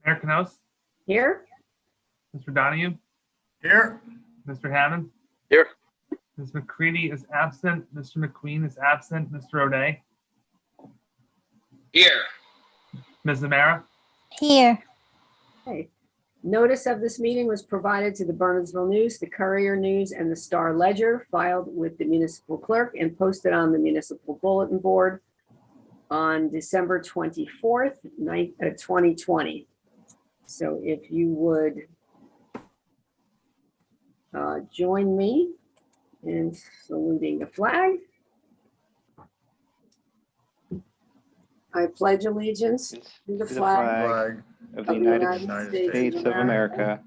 Mayor Knos, Here? Mr. Donahue, Here. Mr. Hammond. Here. Ms. McCready is absent. Mr. McQueen is absent. Mr. O'Day. Here. Ms. Zamara. Here. Okay. Notice of this meeting was provided to the Bernardsville News, the Courier News, and the Star Ledger, filed with the municipal clerk and posted on the municipal bulletin board on December 24th, 2020. So if you would join me in saluting the flag. I pledge allegiance to the flag of the United States of America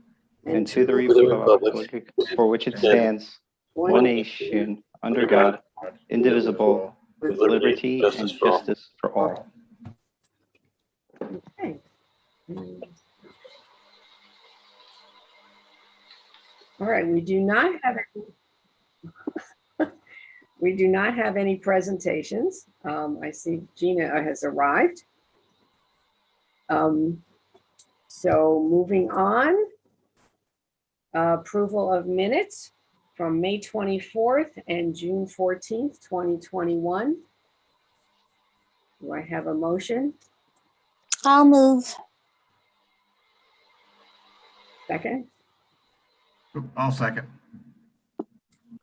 and to the republic for which it stands, one nation, under God, indivisible, with liberty and justice for all. Okay. All right, we do not have any presentations. I see Gina has arrived. So moving on, approval of minutes from May 24th and June 14th, 2021. Do I have a motion? I'll move. Second? I'll second.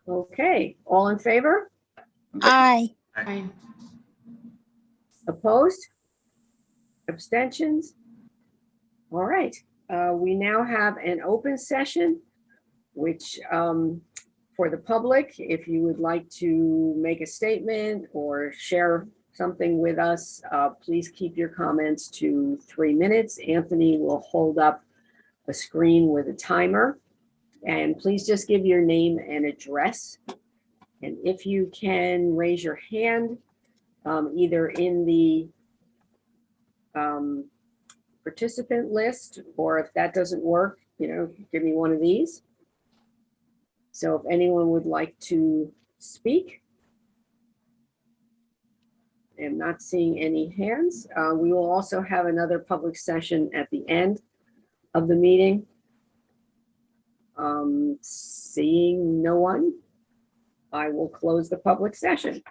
Okay, all in favor? Aye. Aye. Opposed? Abstentions? All right, we now have an open session, which for the public, if you would like to make a statement or share something with us, please keep your comments to 3 minutes. Anthony will hold up a screen with a timer. And please just give your name and address. And if you can raise your hand, either in the participant list, or if that doesn't work, give me one of these. So if anyone would like to speak. I'm not seeing any hands. We will also have another public session at the end of the meeting. Seeing no one, I will close the public session.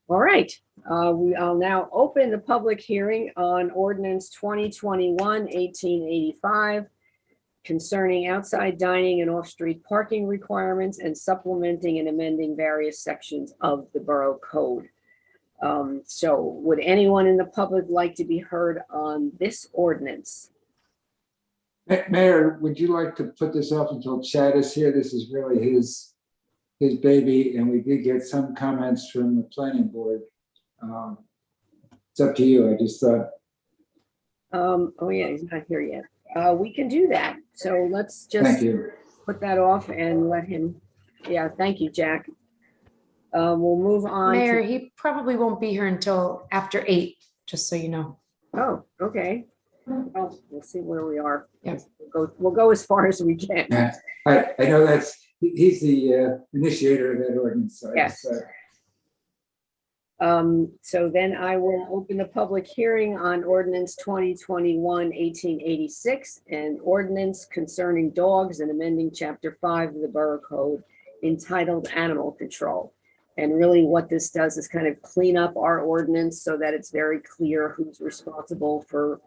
All right, I'll now open the public hearing on Ordinance 2021-1885 concerning outside dining and off-street parking requirements and supplementing and amending various sections of the Borough Code. So would anyone in the public like to be heard on this ordinance? Mayor, would you like to put this off until Chad is here? This is really his baby, and we did get some comments from the planning board. It's up to you. I just thought. Oh yeah, he's not here yet. We can do that. So let's just Thank you. put that off and let him. Yeah, thank you, Jack. We'll move on. Mayor, he probably won't be here until after 8, just so you know. Oh, okay. Well, we'll see where we are. Yeah. We'll go as far as we can. Yeah, I know he's the initiator of that ordinance. So Yes. So then I will open the public hearing on Ordinance 2021-1886, an ordinance concerning dogs and amending Chapter 5 of the Borough Code entitled Animal Control. And really what this does is kind of clean up our ordinance so that it's very clear who's responsible for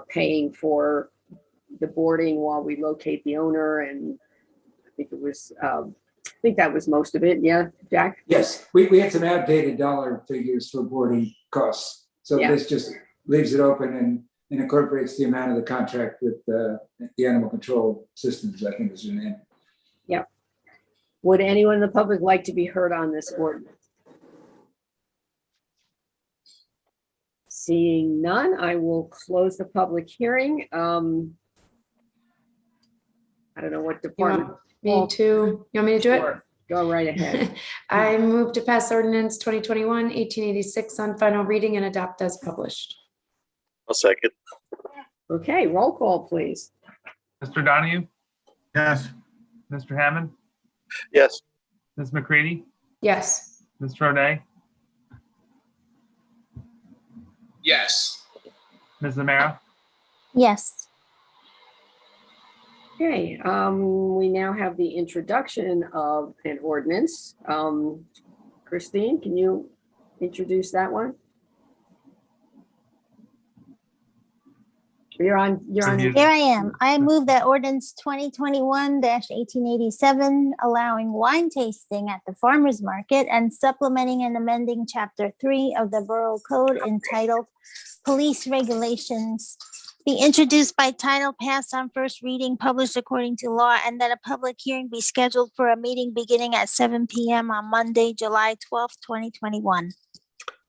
paying for the boarding while we locate the owner. And I think that was most of it. Yeah, Jack? Yes, we had some outdated dollar figures for boarding costs. So Yeah. this just leaves it open and incorporates the amount of the contract with the animal control systems, I think is your name. Yeah. Would anyone in the public like to be heard on this ordinance? Seeing none, I will close the public hearing. I don't know what You department. want me to, you want me to do it? Sure. Go right ahead. I move to pass ordinance 2021-1886 on final reading and adopt as published. I'll second. Okay, roll call, please. Mr. Donahue, Yes. Mr. Hammond, Yes. Ms. McCready, Yes. Mr. O'Day, Yes. Ms. Zamara. Yes. Okay, we now have the introduction of an ordinance. Christine, can you introduce that one? You're on. Unmuted. Here I am. I move that ordinance 2021-1887, allowing wine tasting at the farmer's market and supplementing and amending Chapter 3 of the Borough Code entitled Police Regulations, be introduced by title, passed on first reading, published according to law, and that a public hearing be scheduled for a meeting beginning at 7 p.m. on Monday, July 12th, 2021.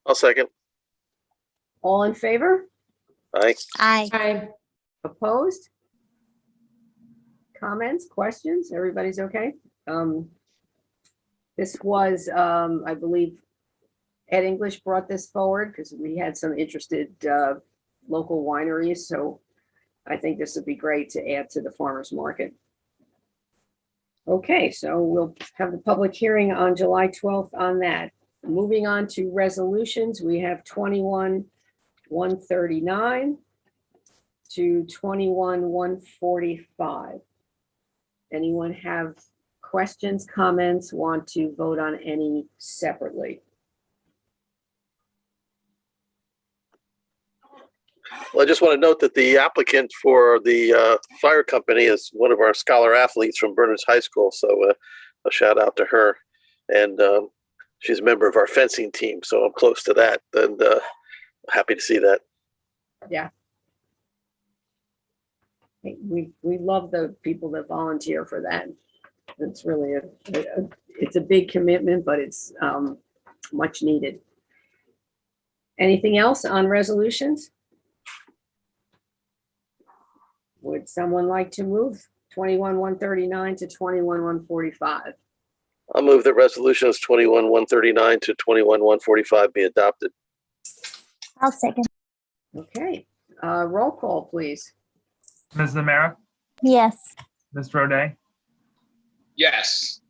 I'll second. All in favor? Aye. Aye. Aye. Opposed? Comments, questions? Everybody's okay? This was, I believe, Ed English brought this forward because we had some interested local wineries. So I think this would be great to add to the farmer's market. Okay, so we'll have the public hearing on July 12th on that. Moving on to resolutions, we have 21-139 to 21-145. Anyone have questions, comments, want to vote on any separately? Well, I just want to note that the applicant for the fire company is one of our scholar athletes from Bernards High School. So a shout out to her. And she's a member of our fencing team. So I'm close to that. And happy to see that. Yeah. We love the people that volunteer for that. It's really it's a big commitment, but it's much needed. Anything else on resolutions? Would someone like to move 21-139 to 21-145? I'll move that resolutions 21-139 to 21-145 be adopted. I'll second. Okay, roll call, please. Ms. Zamara, Yes. Mr. O'Day, Yes.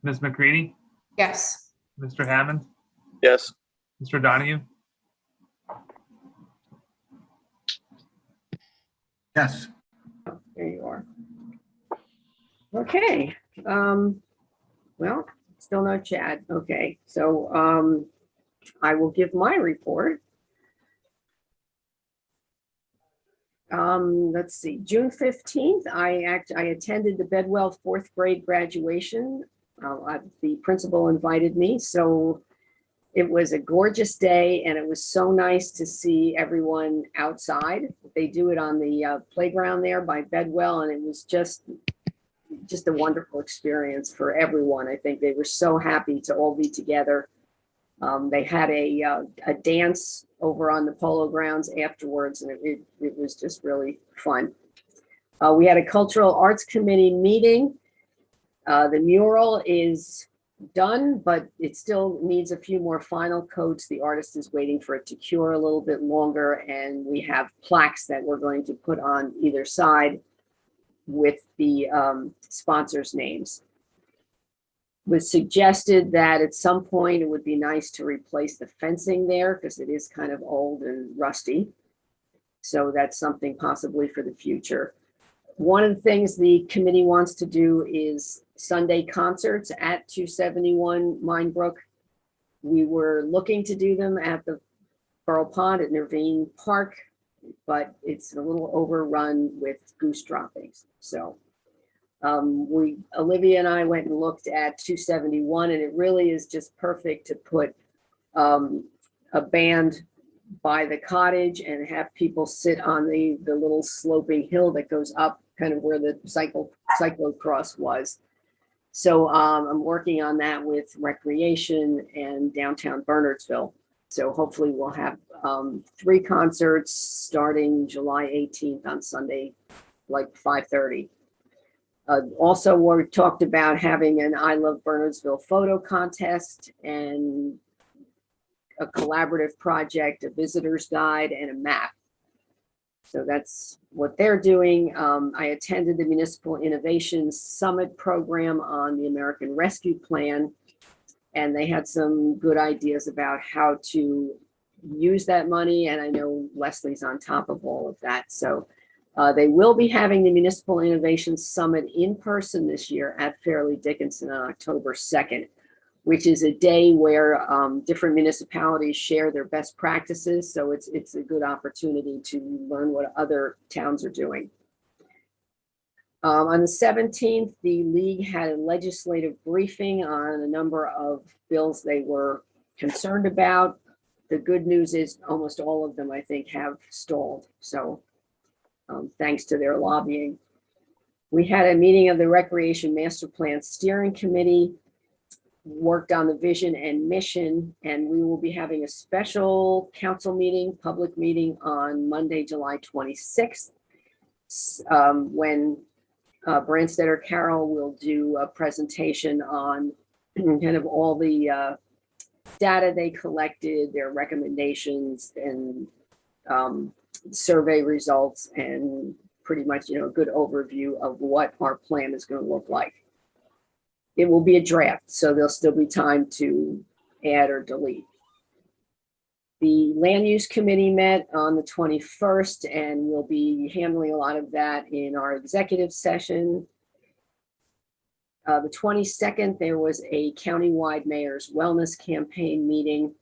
Ms. McCready, Yes. Mr. Hammond, Yes. Mr. Donahue, Yes. There you are. Okay, well, still no Chad. Okay, so I will give my report. Let's see, June 15th, I attended the Bedwell 4th grade graduation. The principal invited me, so it was a gorgeous day and it was so nice to see everyone outside. They do it on the playground there by Bedwell, and it was just a wonderful experience for everyone. I think they were so happy to all be together. They had a dance over on the polo grounds afterwards, and it was just really fun. We had a cultural arts committee meeting. The mural is done, but it still needs a few more final coats. The artist is waiting for it to cure a little bit longer, and we have plaques that we're going to put on either side with the sponsors' names. It was suggested that at some point it would be nice to replace the fencing there because it is kind of old and rusty. So that's something possibly for the future. One of the things the committee wants to do is Sunday concerts at 271 Minebrook. We were looking to do them at the Borough Pond at Nervine Park, but it's a little overrun with goose droppings. So Olivia and I went and looked at 271, and it really is just perfect to put a band by the cottage and have people sit on the little sloping hill that goes up kind of where the cyclocross was. So I'm working on that with Recreation and downtown Bernardsville. So hopefully we'll have 3 concerts starting July 18th on Sunday, like 5:30. Also, we talked about having an I Love Bernardsville photo contest and a collaborative project, a visitor's guide, and a map. So that's what they're doing. I attended the Municipal Innovation Summit program on the American Rescue Plan, and they had some good ideas about how to use that money. And I know Leslie's on top of all of that. So They will be having the Municipal Innovation Summit in person this year at Fairleigh Dickinson on October 2nd, which is a day where different municipalities share their best practices. So it's a good opportunity to learn what other towns are doing. On the 17th, the league had a legislative briefing on a number of bills they were concerned about. The good news is almost all of them, I think, have stalled. So thanks to their lobbying. We had a meeting of the Recreation Master Plan Steering Committee, worked on the vision and mission, and we will be having a special council meeting, public meeting on Monday, July 26th, when Branstetter Carroll will do a presentation on kind of all the data they collected, their recommendations and survey results, and pretty much, a good overview of what our plan is going to look like. It will be a draft, so there'll still be time to add or delete. The Land Use Committee met on the 21st, and we'll be handling a lot of that in our executive session. The 22nd, there was a countywide mayor's wellness campaign meeting.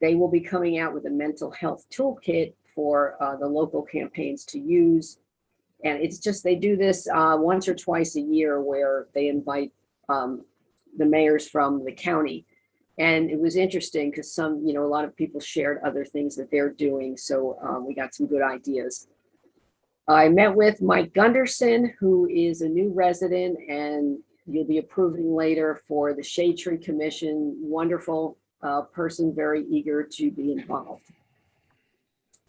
They will be coming out with a mental health toolkit for the local campaigns to use. And it's just, they do this once or twice a year where they invite the mayors from the county. And it was interesting because a lot of people shared other things that they're doing. So we got some good ideas. I met with Mike Gunderson, who is a new resident, and you'll be approving later for the Shade Tree Commission. Wonderful person, very eager to be involved.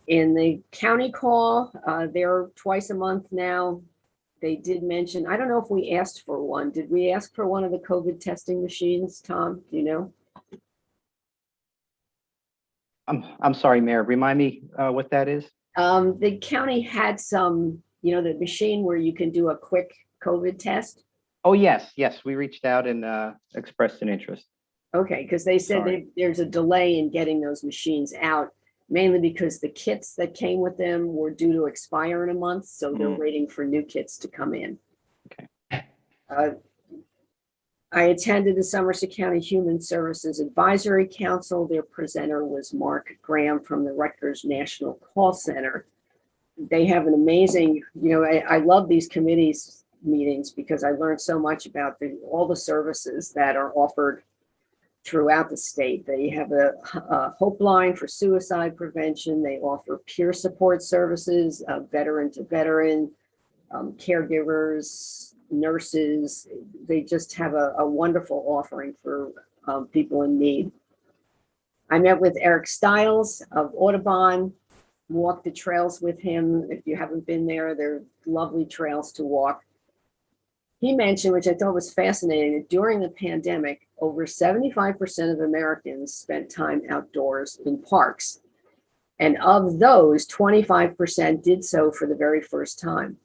In the county call, they're twice a month now. They did mention, I don't know if we asked for one. Did we ask for one of the COVID testing machines, Tom? Do you know? I'm sorry, Mayor, remind me what that is? The county had some, the machine where you can do a quick COVID test. Oh, yes, we reached out and expressed an interest. Okay, because they said there's a delay in getting those machines out, mainly because the kits that came with them were due to expire in a month, so they're waiting for new kits to come in. Okay. I attended the Somerset County Human Services Advisory Council. Their presenter was Mark Graham from the Rutgers National Call Center. They have an amazing, I love these committees meetings because I learned so much about all the services that are offered throughout the state. They have a hope line for suicide prevention. They offer peer support services, veteran to veteran, caregivers, nurses. They just have a wonderful offering for people in need. I met with Eric Stiles of Audubon, walked the trails with him. If you haven't been there, they're lovely trails to walk. He mentioned, which I thought was fascinating, that during the pandemic, over 75% of Americans spent time outdoors in parks. And of those, 25% did so for the very first time.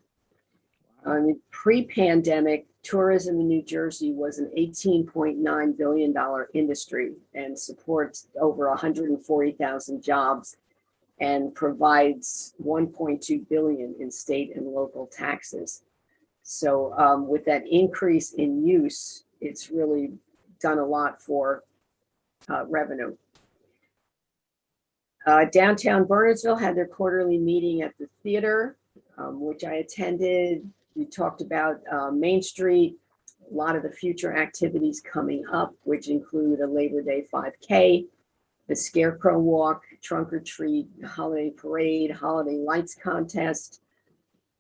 Pre-pandemic, tourism in New Jersey was an $18.9 billion industry and supports over 140,000 jobs and provides $1.2 billion in state and local taxes. So with that increase in use, it's really done a lot for revenue. Downtown Bernardsville had their quarterly meeting at the theater, which I attended. We talked about Main Street, a lot of the future activities coming up, which include a Labor Day 5K, the Scarecrow Walk, Trunk or Treat, Holiday Parade, Holiday Lights Contest.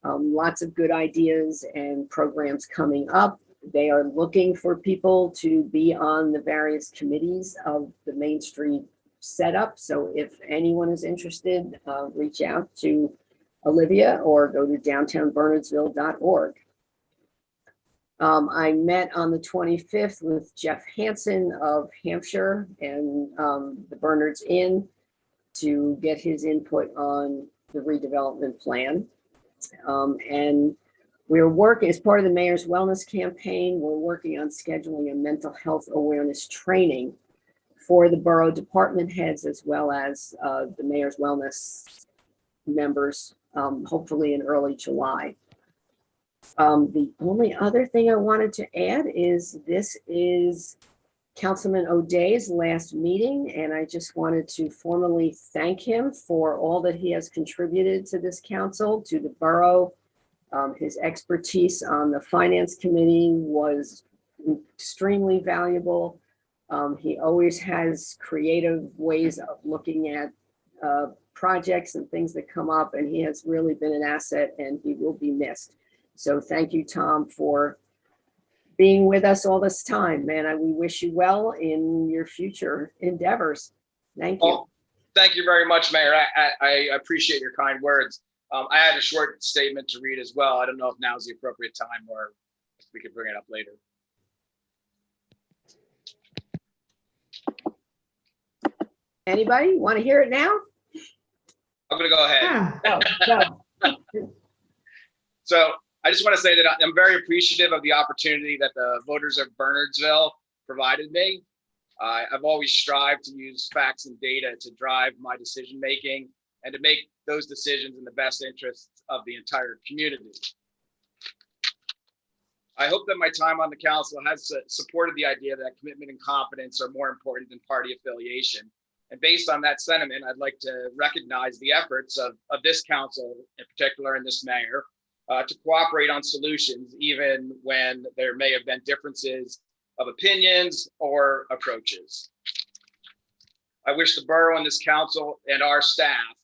Lots of good ideas and programs coming up. They are looking for people to be on the various committees of the Main Street setup. So if anyone is interested, reach out to Olivia or go to downtownbernardsville.org. I met on the 25th with Jeff Hansen of Hampshire and the Bernards Inn to get his input on the redevelopment plan. And we're working as part of the mayor's wellness campaign. We're working on scheduling a mental health awareness training for the borough department heads as well as the mayor's wellness members hopefully in early July. The only other thing I wanted to add is this is Councilman O'Day's last meeting, and I just wanted to formally thank him for all that he has contributed to this council, to the borough. His expertise on the finance committee was extremely valuable. He always has creative ways of looking at projects and things that come up, and he has really been an asset, and he will be missed. So thank you, Tom, for being with us all this time, man. We wish you well in your future endeavors. Thank you. Well, thank you very much, Mayor. I appreciate your kind words. I had a short statement to read as well. I don't know if now's the appropriate time or if we could bring it up later. Anybody want to hear it now? I'm going to go ahead. No. So I just want to say that I'm very appreciative of the opportunity that the voters of Bernardsville provided me. I've always strived to use facts and data to drive my decision making and to make those decisions in the best interests of the entire community. I hope that my time on the council has supported the idea that commitment and competence are more important than party affiliation. And based on that sentiment, I'd like to recognize the efforts of this council in particular and this mayor to cooperate on solutions, even when there may have been differences of opinions or approaches. I wish the borough and this council and our staff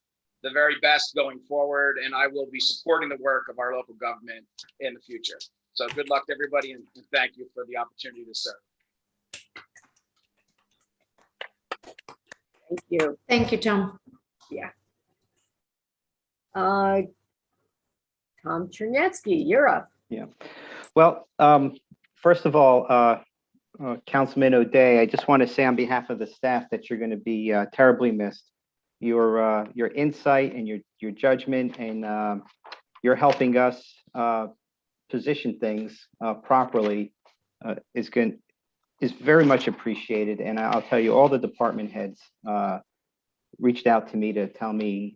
the very best going forward, and I will be supporting the work of our local government in the future. So good luck to everybody, and thank you for the opportunity to serve. Thank you. Thank you, Tom. Yeah. Tom Chernetsky, you're up. Yeah. Well, first of all, Councilman O'Day, I just want to say on behalf of the staff that you're going to be terribly missed. Your insight and your judgment and you're helping us position things properly is very much appreciated. And I'll tell you, all the department heads reached out to me to tell me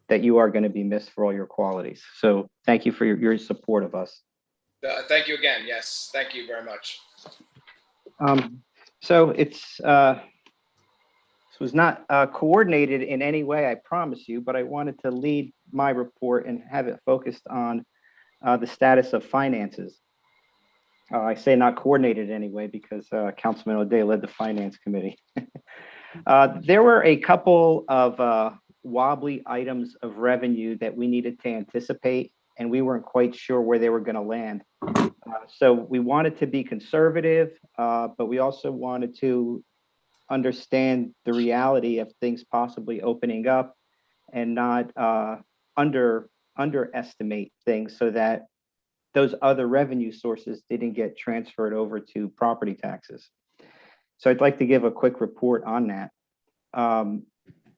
that you are going to be missed for all your qualities. So thank you for your support of us. Thank you again. Yes, thank you very much. So this was not coordinated in any way, I promise you, but I wanted to lead my report and have it focused on the status of finances. I say not coordinated anyway because Councilman O'Day led the Finance Committee. There were a couple of wobbly items of revenue that we needed to anticipate, and we weren't quite sure where they were going to land. So we wanted to be conservative, but we also wanted to understand the reality of things possibly opening up and not underestimate things so that those other revenue sources didn't get transferred over to property taxes. So I'd like to give a quick report on that.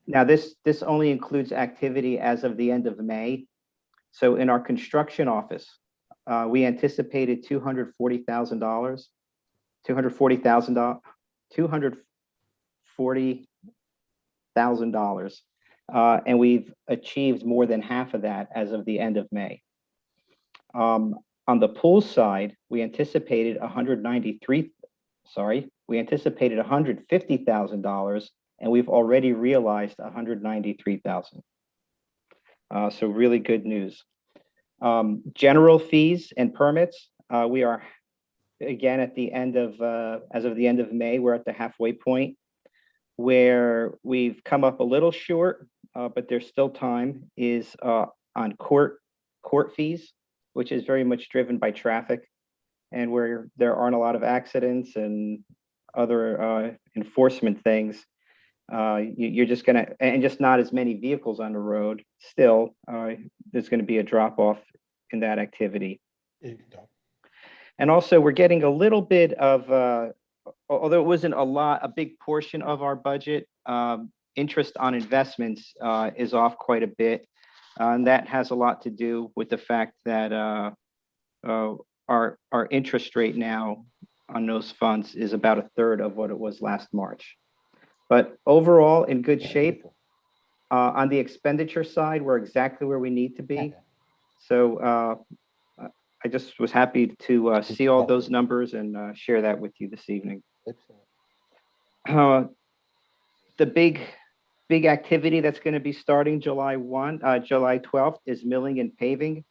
Now this only includes activity as of the end of May. So in our construction office, we anticipated $240,000, and we've achieved more than half of that as of the end of May. On the pool side, we anticipated $150,000, and we've already realized $193,000. So really good news. General fees and permits, we are again at the end of as of the end of May, we're at the halfway point where we've come up a little short, but there's still time, is on court fees, which is very much driven by traffic, and where there aren't a lot of accidents and other enforcement things. You're just gonna, and just not as many vehicles on the road, still there's going to be a drop off in that activity. And also we're getting a little bit of although it wasn't a big portion of our budget, interest on investments is off quite a bit, and that has a lot to do with the fact that our interest rate now on those funds is about 1/3 of what it was last March. But overall, in good shape. On the expenditure side, we're exactly where we need to be. So I just was happy to see all those numbers and share that with you this evening. The big activity that's going to be starting July 12th is milling and paving.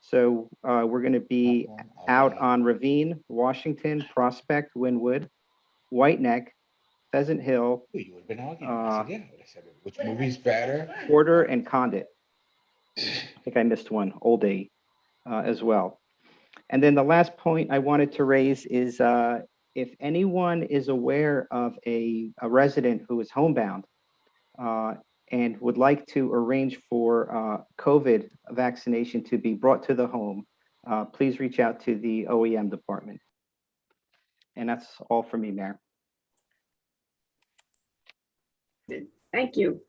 So we're going to be out on Ravine, Washington, Prospect, Wynwood, White Neck, Pheasant Hill, which movie's better? Porter, and Condit. I think I missed one, Old A, as well. And then the last point I wanted to raise is if anyone is aware of a resident who is homebound and would like to arrange for COVID vaccination to be brought to the home, please reach out to the OEM department. And that's all for me, Mayor. Thank you.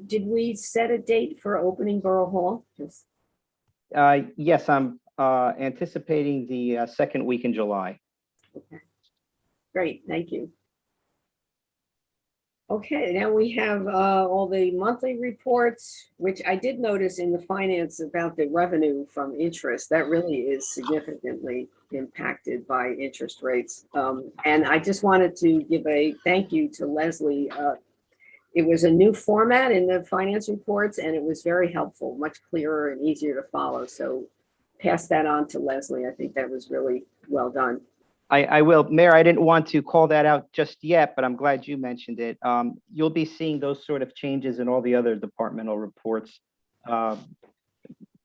Did we set a date for opening Borough Hall? Yes, I'm anticipating the second week in July. Okay. Great, thank you. Okay, now we have all the monthly reports, which I did notice in the finance about the revenue from interest. That really is significantly impacted by interest rates. And I just wanted to give a thank you to Leslie. It was a new format in the finance reports, and it was very helpful, much clearer and easier to follow. So pass that on to Leslie. I think that was really well done. I will. Mayor, I didn't want to call that out just yet, but I'm glad you mentioned it. You'll be seeing those sort of changes in all the other departmental reports.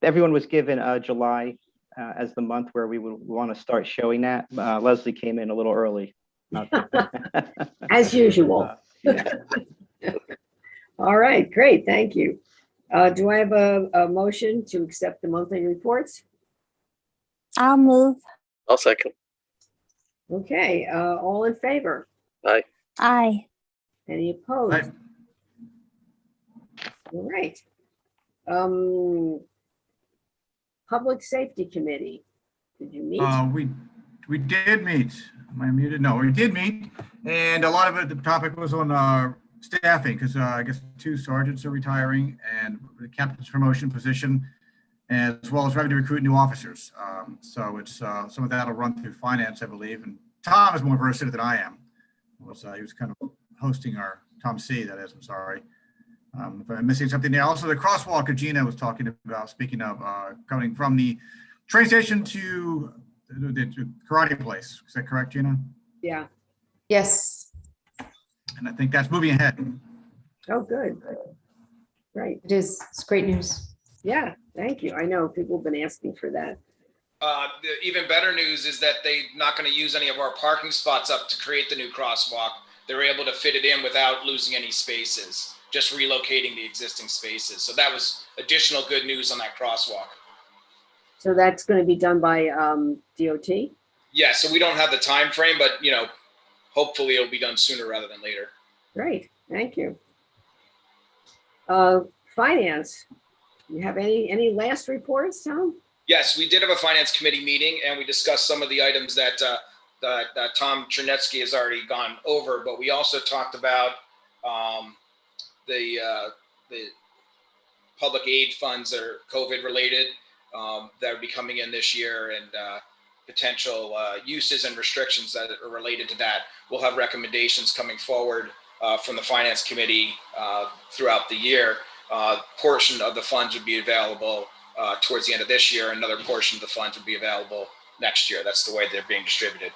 Everyone was given July as the month where we would want to start showing that. Leslie came in a little early. As usual. All right, great, thank you. Do I have a motion to accept the monthly reports? I'll move. I'll second. Okay, all in favor? Aye. Aye. Any opposed? Aye. All right. Public Safety Committee, did you meet? We did meet. Am I muted? No, we did meet. And a lot of it, the topic was on staffing, because I guess 2 sergeants are retiring and the captain's promotion position, as well as having to recruit new officers. So it's some of that will run through finance, I believe. And Tom is more versed in it than I am. He was kind of hosting our Tom C. That is, I'm sorry. If I'm missing something there. Also, the crosswalk Gina was talking about, speaking of, coming from the train station to the karate place. Is that correct, Gina? Yeah. Yes, And I think that's moving ahead. Oh, good. Great. it is. It's great news. Yeah, thank you. I know people have been asking for that. The even better news is that they're not going to use any of our parking spots up to create the new crosswalk. They're able to fit it in without losing any spaces, just relocating the existing spaces. So that was additional good news on that crosswalk. So that's going to be done by DOT? Yeah, so we don't have the time frame, but hopefully it'll be done sooner rather than later. Great, thank you. Finance, you have any last reports, Tom? Yes, we did have a finance committee meeting and we discussed some of the items that Tom Chernetsky has already gone over, but we also talked about the public aid funds that are COVID related that would be coming in this year, and potential uses and restrictions that are related to that. We'll have recommendations coming forward from the finance committee throughout the year. Portion of the funds would be available towards the end of this year. Another portion of the funds would be available next year. That's the way they're being distributed.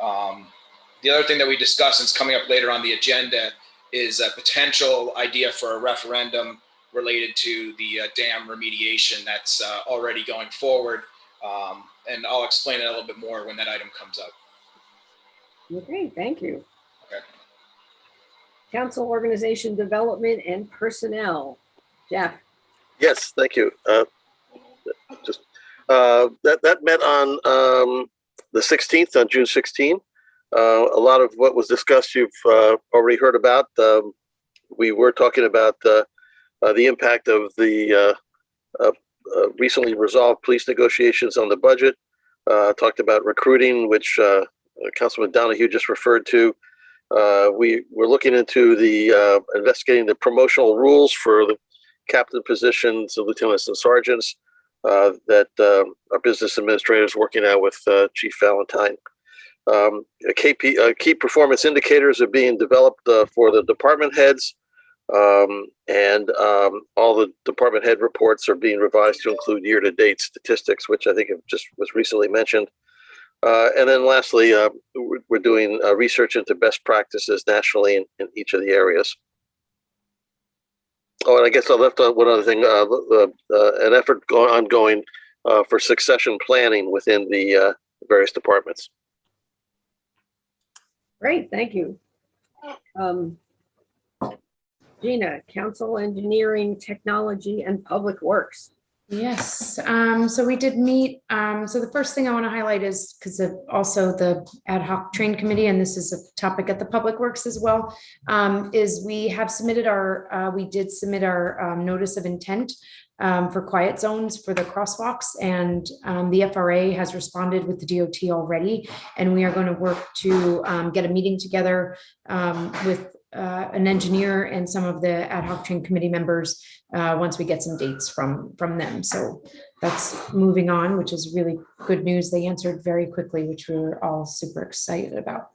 The other thing that we discussed, and it's coming up later on the agenda, is a potential idea for a referendum related to the dam remediation that's already going forward. And I'll explain it a little bit more when that item comes up. Okay, thank you. Okay. Council Organization Development and Personnel. Jeff? Yes, thank you. That met on the 16th, on June 16th. A lot of what was discussed you've already heard about. We were talking about the impact of the recently resolved police negotiations on the budget. Talked about recruiting, which Councilman Donahue just referred to, We're looking into the investigating the promotional rules for the captain positions, the lieutenants and sergeants that our business administrator is working out with Chief Valentine. Key performance indicators are being developed for the department heads, and all the department head reports are being revised to include year-to-date statistics, which I think was recently mentioned. And then lastly, we're doing research into best practices nationally in each of the areas. Oh, and I guess I left on one other thing, an effort ongoing for succession planning within the various departments. Great, thank you. Gina, Council Engineering, Technology, and Public Works. Yes, so we did meet. So the first thing I want to highlight is because of also the ad hoc train committee, and this is a topic at the Public Works as well, is we have submitted we did submit our notice of intent for quiet zones for the crosswalks, and the FRA has responded with the DOT already, and we are going to work to get a meeting together with an engineer and some of the ad hoc train committee members once we get some dates from them. So that's moving on, which is really good news. They answered very quickly, which we were all super excited about.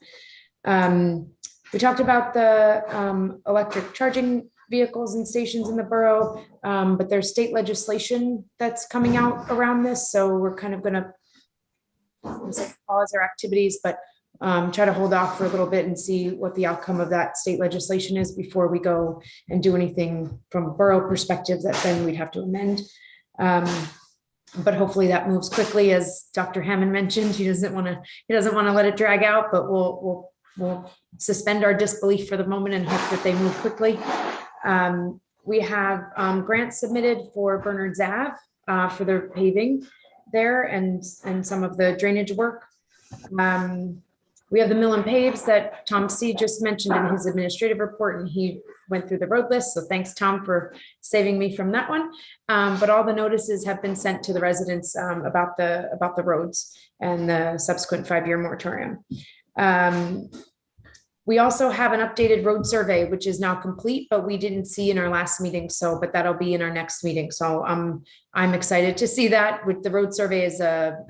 We talked about the electric charging vehicles and stations in the borough, but there's state legislation that's coming out around this. So we're kind of going to pause our activities, but try to hold off for a little bit and see what the outcome of that state legislation is before we go and do anything from a borough perspective that then we'd have to amend. But hopefully that moves quickly, as Dr. Hammond mentioned. He doesn't want to let it drag out, but we'll suspend our disbelief for the moment and hope that they move quickly. We have grants submitted for Bernards Ave for their paving there and some of the drainage work. We have the mill and paves that Tom C. just mentioned in his administrative report, and he went through the road list. So thanks, Tom, for saving me from that one. But all the notices have been sent to the residents about the roads and the subsequent 5-year moratorium. We also have an updated road survey, which is now complete, but we didn't see in our last meeting. But that'll be in our next meeting. So I'm excited to see that. With the road survey is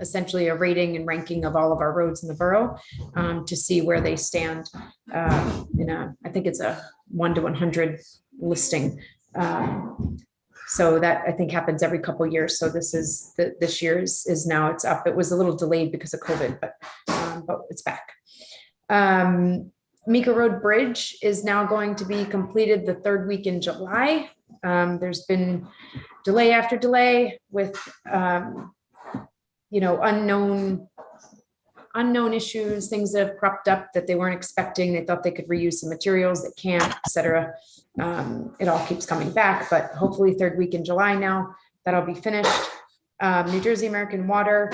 essentially a rating and ranking of all of our roads in the borough to see where they stand. I think it's a 1 to 100 listing. So that I think happens every couple of years. So this year's is now it's up. It was a little delayed because of COVID, but it's back. Mika Road Bridge is now going to be completed the 3rd week in July. There's been delay after delay with, unknown issues, things that have cropped up that they weren't expecting. They thought they could reuse some materials that can't, et cetera. It all keeps coming back, but hopefully 3rd week in July now, that'll be finished. New Jersey American Water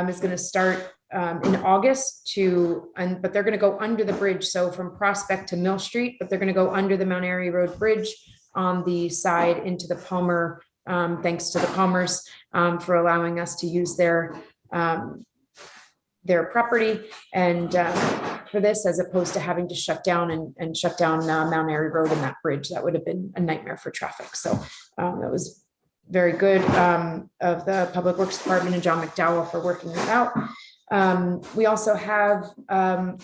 is going to start in August but they're going to go under the bridge. So from Prospect to Mill Street, but they're going to go under the Mount Airy Road Bridge on the side into the Palmer, thanks to the Palmers for allowing us to use their property and for this, as opposed to having to shut down and shut down Mount Airy Road and that bridge. That would have been a nightmare for traffic. So that was very good of the Public Works Department and John McDowell for working that out. We also have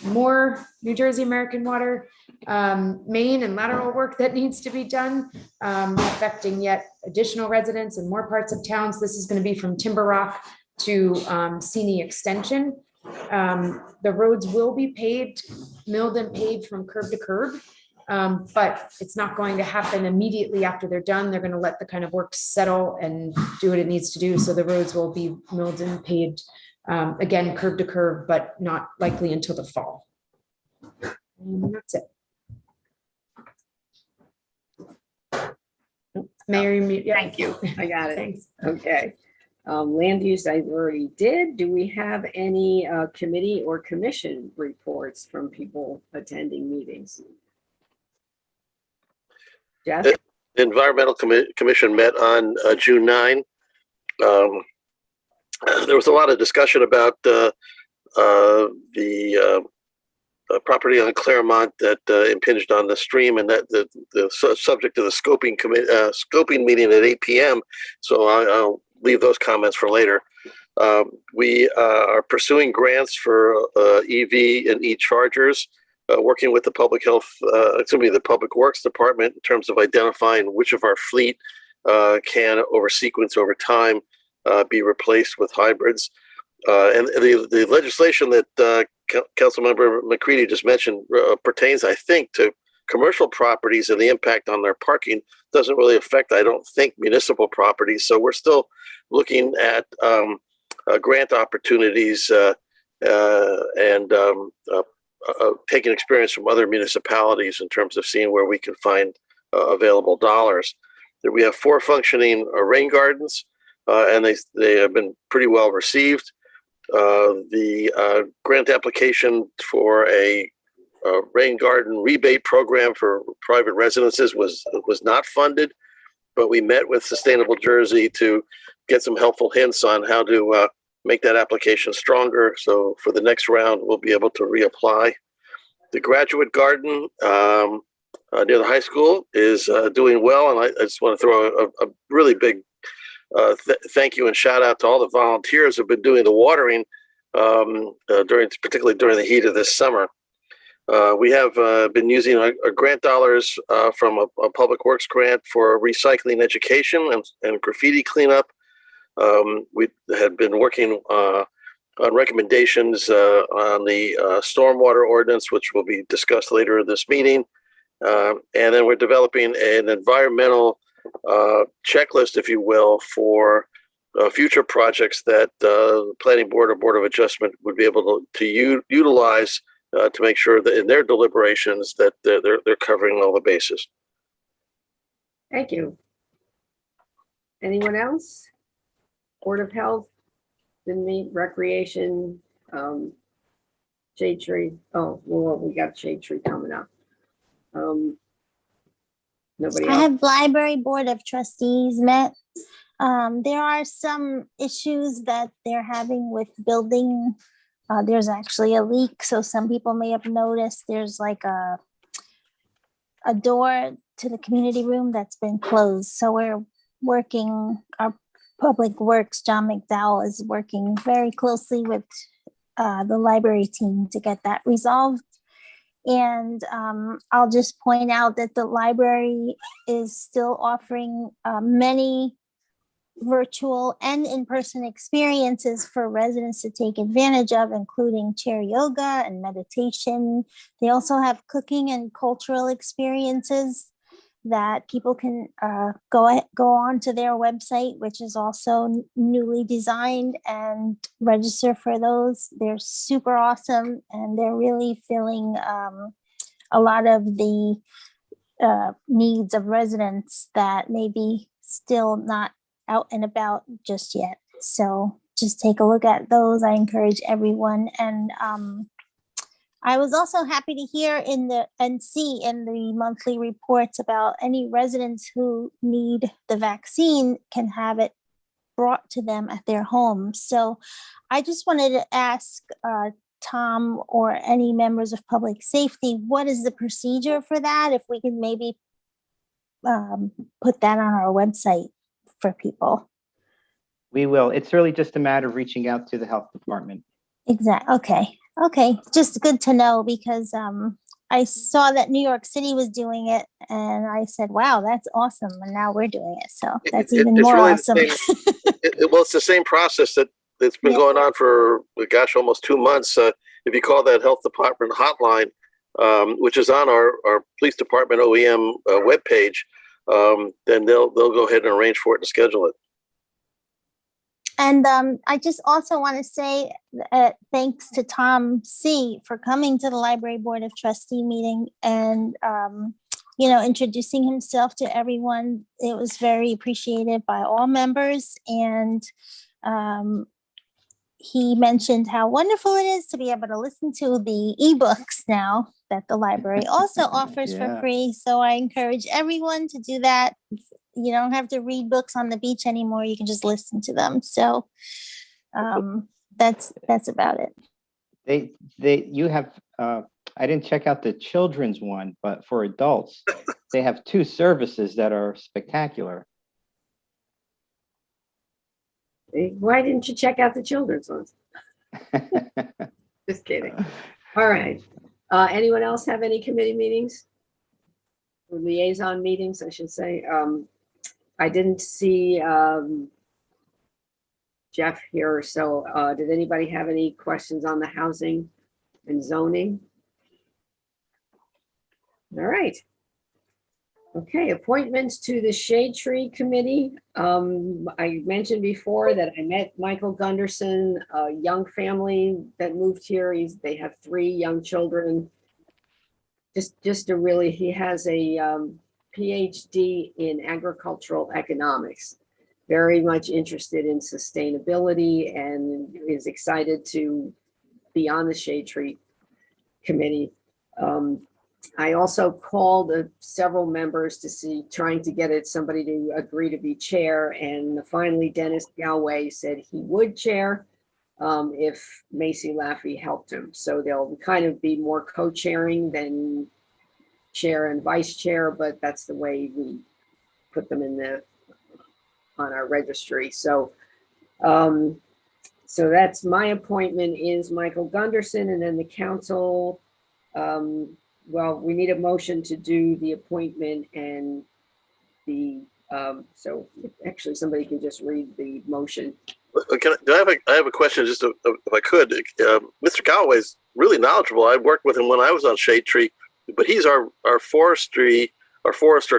more New Jersey American Water main and lateral work that needs to be done, affecting yet additional residents in more parts of towns. This is going to be from Timber Rock to Seney Extension. The roads will be milled and paved from curb to curb, but it's not going to happen immediately after they're done. They're going to let the kind of work settle and do what it needs to do. So the roads will be milled and paved again, curb to curb, but not likely until the fall. And that's it. Mayor, yeah. Thank you. I got it. Thanks. Okay. Land use I already did. Do we have any committee or commission reports from people attending meetings? Jeff? The Environmental Commission met on June 9. There was a lot of discussion about the property on Claremont that impinged on the stream, and that the subject of the scoping meeting at 8 p.m. So I'll leave those comments for later. We are pursuing grants for EV and e-chargers, working with the the Public Works Department in terms of identifying which of our fleet can, over sequence over time, be replaced with hybrids. And the legislation that Councilmember McCready just mentioned pertains, I think, to commercial properties, and the impact on their parking doesn't really affect, I don't think, municipal properties. So we're still looking at grant opportunities and taking experience from other municipalities in terms of seeing where we can find available dollars. We have 4 functioning rain gardens, and they have been pretty well received. The grant application for a rain garden rebate program for private residences was not funded, but we met with Sustainable Jersey to get some helpful hints on how to make that application stronger. So for the next round, we'll be able to reapply. The graduate garden near the high school is doing well, and I just want to throw a really big thank you and shout out to all the volunteers who've been doing the watering particularly during the heat of this summer. We have been using our grant dollars from a Public Works grant for recycling education and graffiti cleanup. We had been working on recommendations on the Stormwater Ordinance, which will be discussed later in this meeting. And then we're developing an environmental checklist, if you will, for future projects that the Planning Board or Board of Adjustment would be able to utilize to make sure that in their deliberations that they're covering all the bases. Thank you. Anyone else? Board of Health, didn't meet, Recreation, Shade Tree. Oh, well, we got Shade Tree coming up. Nobody I else? have Library Board of Trustees met. There are some issues that they're having with building. There's actually a leak, so some people may have noticed there's like a door to the community room that's been closed. So we're working, our Public Works, John McDowell, is working very closely with the library team to get that resolved. And I'll just point out that the library is still offering many virtual and in-person experiences for residents to take advantage of, including chair yoga and meditation. They also have cooking and cultural experiences that people can go on to their website, which is also newly designed, and register for those. They're super awesome, and they're really filling a lot of the needs of residents that may be still not out and about just yet. So just take a look at those. I encourage everyone. And I was also happy to hear and see in the monthly reports about any residents who need the vaccine can have it brought to them at their home. So I just wanted to ask Tom or any members of public safety, what is the procedure for that? If we can maybe put that on our website for people. We will. It's really just a matter of reaching out to the health department. Exactly. Okay. Just good to know, because I saw that New York City was doing it, and I said, wow, that's awesome. And now we're doing it. So that's even more really awesome. Well, it's the same process that's been going on for, gosh, almost 2 months. If you call that health department hotline, which is on our police department OEM webpage, then they'll go ahead and arrange for it and schedule it. And I just also want to say thanks to Tom C. for coming to the Library Board of Trustee meeting and, introducing himself to everyone. It was very appreciated by all members. And he mentioned how wonderful it is to be able to listen to the ebooks now that the library also offers for free. So I encourage everyone to do that. You don't have to read books on the beach anymore. You can just listen to them. So that's about it. You have I didn't check out the children's one, but for adults, they have 2 services that are spectacular. Why didn't you check out the children's ones? Just kidding. All right. Anyone else have any committee meetings? Or liaison meetings, I should say. I didn't see Jeff here, so did anybody have any questions on the housing and zoning? All right. Okay, appointments to the Shade Tree Committee. I mentioned before that I met Michael Gunderson, a young family that moved here. They have 3 young children. He has a PhD in agricultural economics, very much interested in sustainability and is excited to be on the Shade Tree Committee. I also called several members to see, trying to get somebody to agree to be chair, and finally Dennis Galway said he would chair if Macy Laffey helped him. So they'll kind of be more co-chairing than chair and vice chair, but that's the way we put them on our registry. So so that's my appointment is Michael Gunderson, and then the council, well, we need a motion to do the appointment and so actually somebody can just read the motion. I have a question, just if I could. Mr. Galloway's really knowledgeable. I worked with him when I was on Shade Tree, but he's our forester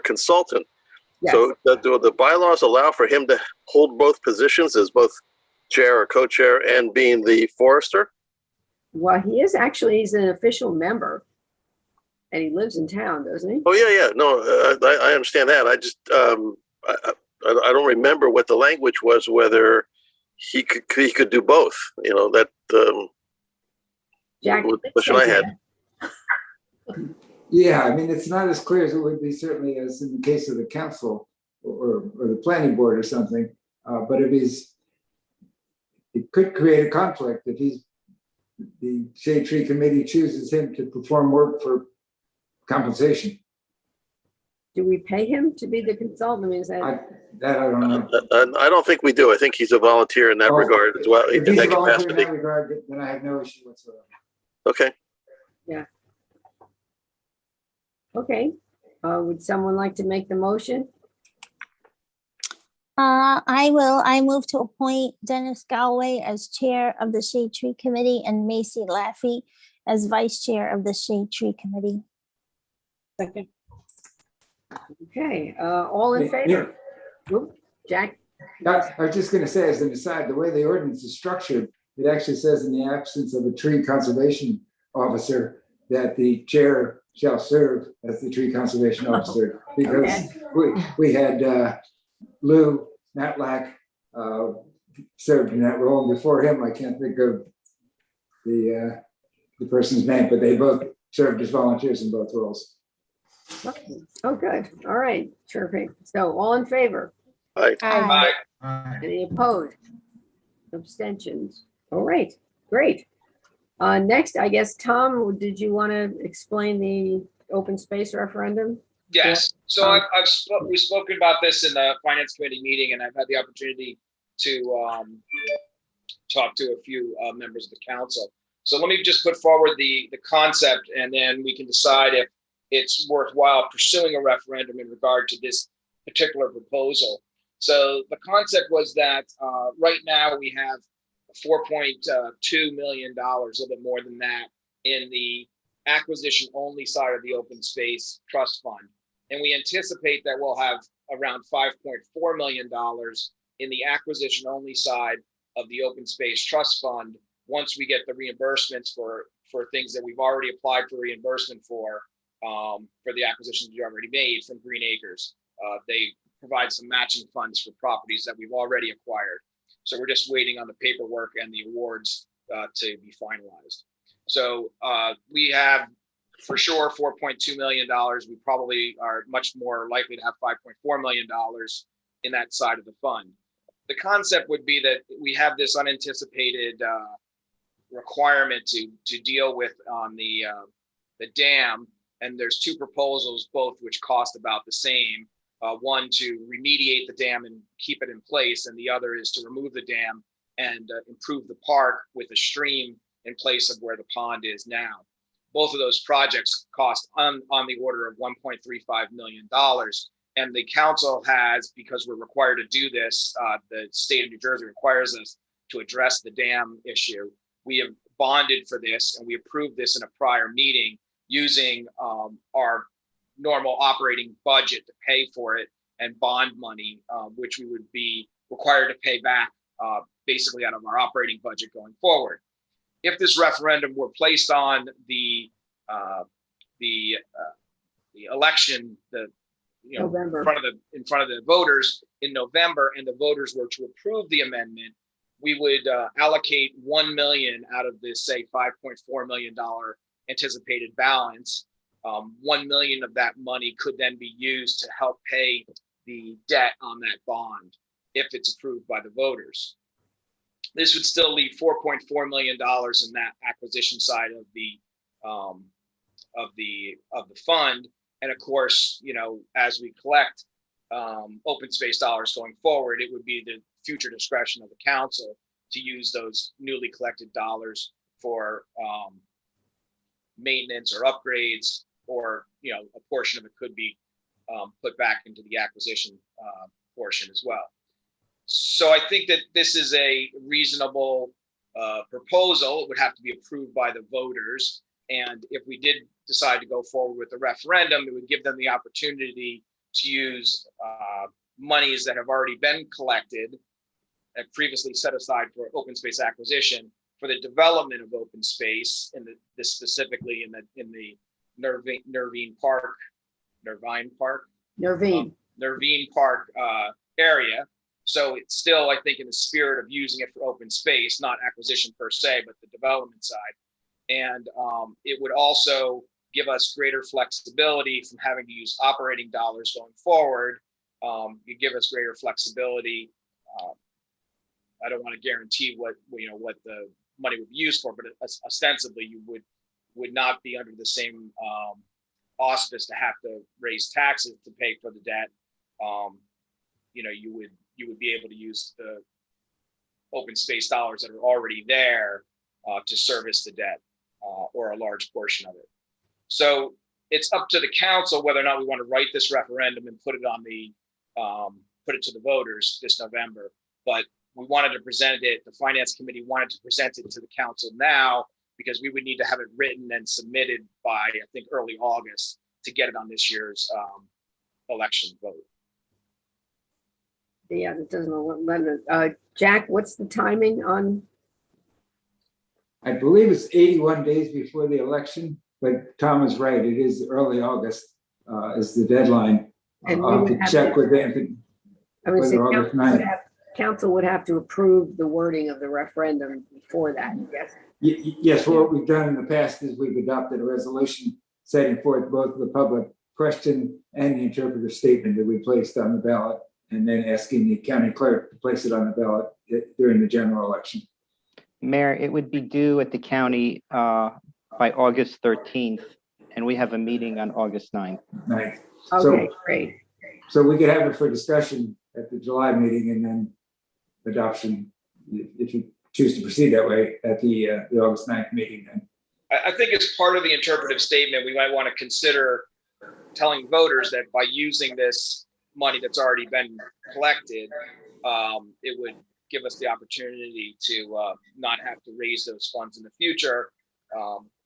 consultant. Yes. So do the bylaws allow for him to hold both positions as both chair or co-chair and being the forester? Well, he's an official member. And he lives in town, doesn't he? Oh, yeah. No, I understand that. I just, I don't remember what the language was, whether he could do both. You know, that Jack, question I had. Yeah, I mean, it's not as clear as it would be certainly as in the case of the council or the planning board or something. But it could create a conflict if the Shade Tree Committee chooses him to perform work for compensation. Do we pay him to be the consultant? I mean, is that? I don't know. I don't think we do. I think he's a volunteer in that regard as well. If he's a volunteer in that regard, then I have no issue whatsoever. Okay. Yeah. Okay. Would someone like to make the motion? I will. I move to appoint Dennis Galway as chair of the Shade Tree Committee and Macy Laffey as vice chair of the Shade Tree Committee. Second. Okay, all in favor? Oop, Jack? I was just going to say, as an aside, the way the ordinance is structured, it actually says in the absence of a tree conservation officer that the chair shall serve as the tree conservation officer, because we had Lou Matlack served in that role, and before him, I can't think of the person's name, but they both served as volunteers in both roles. Oh, good. All right, terrific. So all in favor? Aye. Aye. Any opposed? Abstentions? All right, great. Next, I guess, Tom, did you want to explain the open space referendum? Yes. So we've spoken about this in the finance committee meeting, and I've had the opportunity to talk to a few members of the council. So let me just put forward the concept, and then we can decide if it's worthwhile pursuing a referendum in regard to this particular proposal. So the concept was that right now we have $4.2 million, a little bit more than that, in the acquisition only side of the open space trust fund. And we anticipate that we'll have around $5.4 million in the acquisition only side of the open space trust fund once we get the reimbursements for things that we've already applied for reimbursement for the acquisitions we already made from Green Acres. They provide some matching funds for properties that we've already acquired. So we're just waiting on the paperwork and the awards to be finalized. So we have for sure $4.2 million. We probably are much more likely to have $5.4 million in that side of the fund. The concept would be that we have this unanticipated requirement to deal with on the the dam. And there's two proposals, both which cost about the same. One to remediate the dam and keep it in place, and the other is to remove the dam and improve the park with a stream in place of where the pond is now. Both of those projects cost on the order of $1.35 million. And the council has, because we're required to do this, the state of New Jersey requires us to address the dam issue. We have bonded for this, and we approved this in a prior meeting using our normal operating budget to pay for it and bond money, which we would be required to pay back basically out of our operating budget going forward. If this referendum were placed on the election, November. in front of the voters in November, and the voters were to approve the amendment, we would allocate 1 million out of this, say, $5.4 million anticipated balance. 1 million of that money could then be used to help pay the debt on that bond if it's approved by the voters. This would still leave $4.4 million in that acquisition side of the fund. And of course, as we collect open space dollars going forward, it would be the future discretion of the council to use those newly collected dollars for maintenance or upgrades, or a portion of it could be put back into the acquisition portion as well. So I think that this is a reasonable proposal. It would have to be approved by the voters. And if we did decide to go forward with the referendum, it would give them the opportunity to use monies that have already been collected and previously set aside for open space acquisition for the development of open space, this specifically in the Nervine Park area. So it's still, I think, in the spirit of using it for open space, not acquisition per se, but the development side. And it would also give us greater flexibility from having to use operating dollars going forward. You give us greater flexibility. I don't want to guarantee what the money would be used for, but ostensibly you would not be under the same auspice to have to raise taxes to pay for the debt. You would be able to use the open space dollars that are already there to service the debt or a large portion of it. So it's up to the council whether or not we want to write this referendum and put it to the voters this November. But we wanted to present it. The finance committee wanted to present it to the council now, because we would need to have it written and submitted by, I think, early August to get it on this year's election vote. Yeah, it doesn't. Jack, what's the timing on? I believe it's 81 days before the election, but Tom is right. It is early August is the deadline. And I'll have to check with Anthony. I would say August 9th. council would have to approve the wording of the referendum before that, yes? Yes, what we've done in the past is we've adopted a resolution setting forth both the public question and the interpretive statement that we placed on the ballot, and then asking the county clerk to place it on the ballot during the general election. Mayor, it would be due at the county by August 13th, and we have a meeting on August 9th. Right. Okay, great. So we could have it for discussion at the July meeting and then adoption, if you choose to proceed that way, at the August 9th meeting then. I think as part of the interpretive statement, we might want to consider telling voters that by using this money that's already been collected, it would give us the opportunity to not have to raise those funds in the future.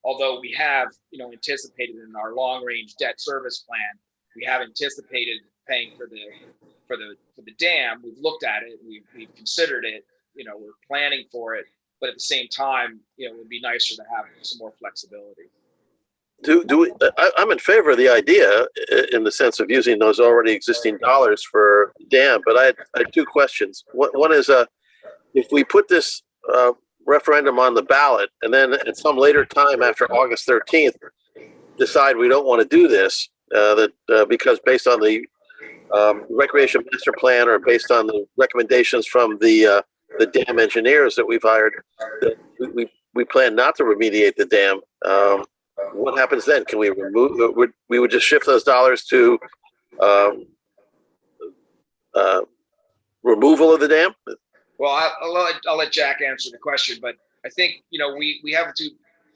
Although we have, anticipated in our long-range debt service plan, we have anticipated paying for the dam. We've looked at it, we've considered it, we're planning for it, but at the same time, it would be nicer to have some more flexibility. I'm in favor of the idea in the sense of using those already existing dollars for dam, but I had two questions. One is, if we put this referendum on the ballot and then at some later time after August 13th decide we don't want to do this, because based on the recreation master plan or based on the recommendations from the dam engineers that we've hired, we plan not to remediate the dam. what happens then? Can we remove, we would just shift those dollars to removal of the dam? Well, I'll let Jack answer the question, but I think, we have to,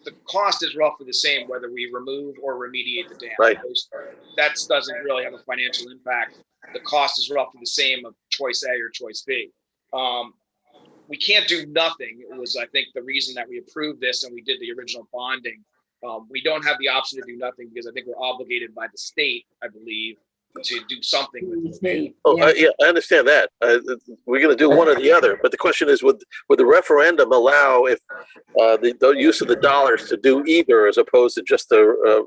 the cost is roughly the same whether we remove or remediate the dam. Right. That doesn't really have a financial impact. The cost is roughly the same of choice A or choice B. We can't do nothing. It was, I think, the reason that we approved this and we did the original bonding. We don't have the option to do nothing because I think we're obligated by the state, I believe, to do something with the state. Oh, yeah, I understand that. We're going to do one or the other, but the question is, would the referendum allow if the use of the dollars to do either as opposed to just the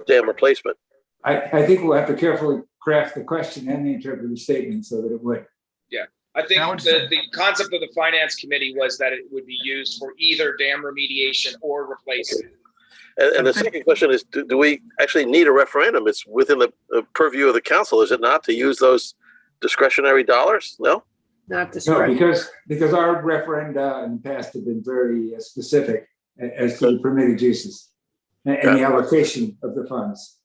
dam replacement? I think we'll have to carefully craft the question and the interpretive statement so that it would. Yeah, I think the concept of the finance committee was that it would be used for either dam remediation or replacement. And the second question is, do we actually need a referendum? It's within the purview of the council, is it not, to use those discretionary dollars? No? Not discretionary. No, because our referenda in the past have been very specific as to the permitted uses and the allocation of the funds.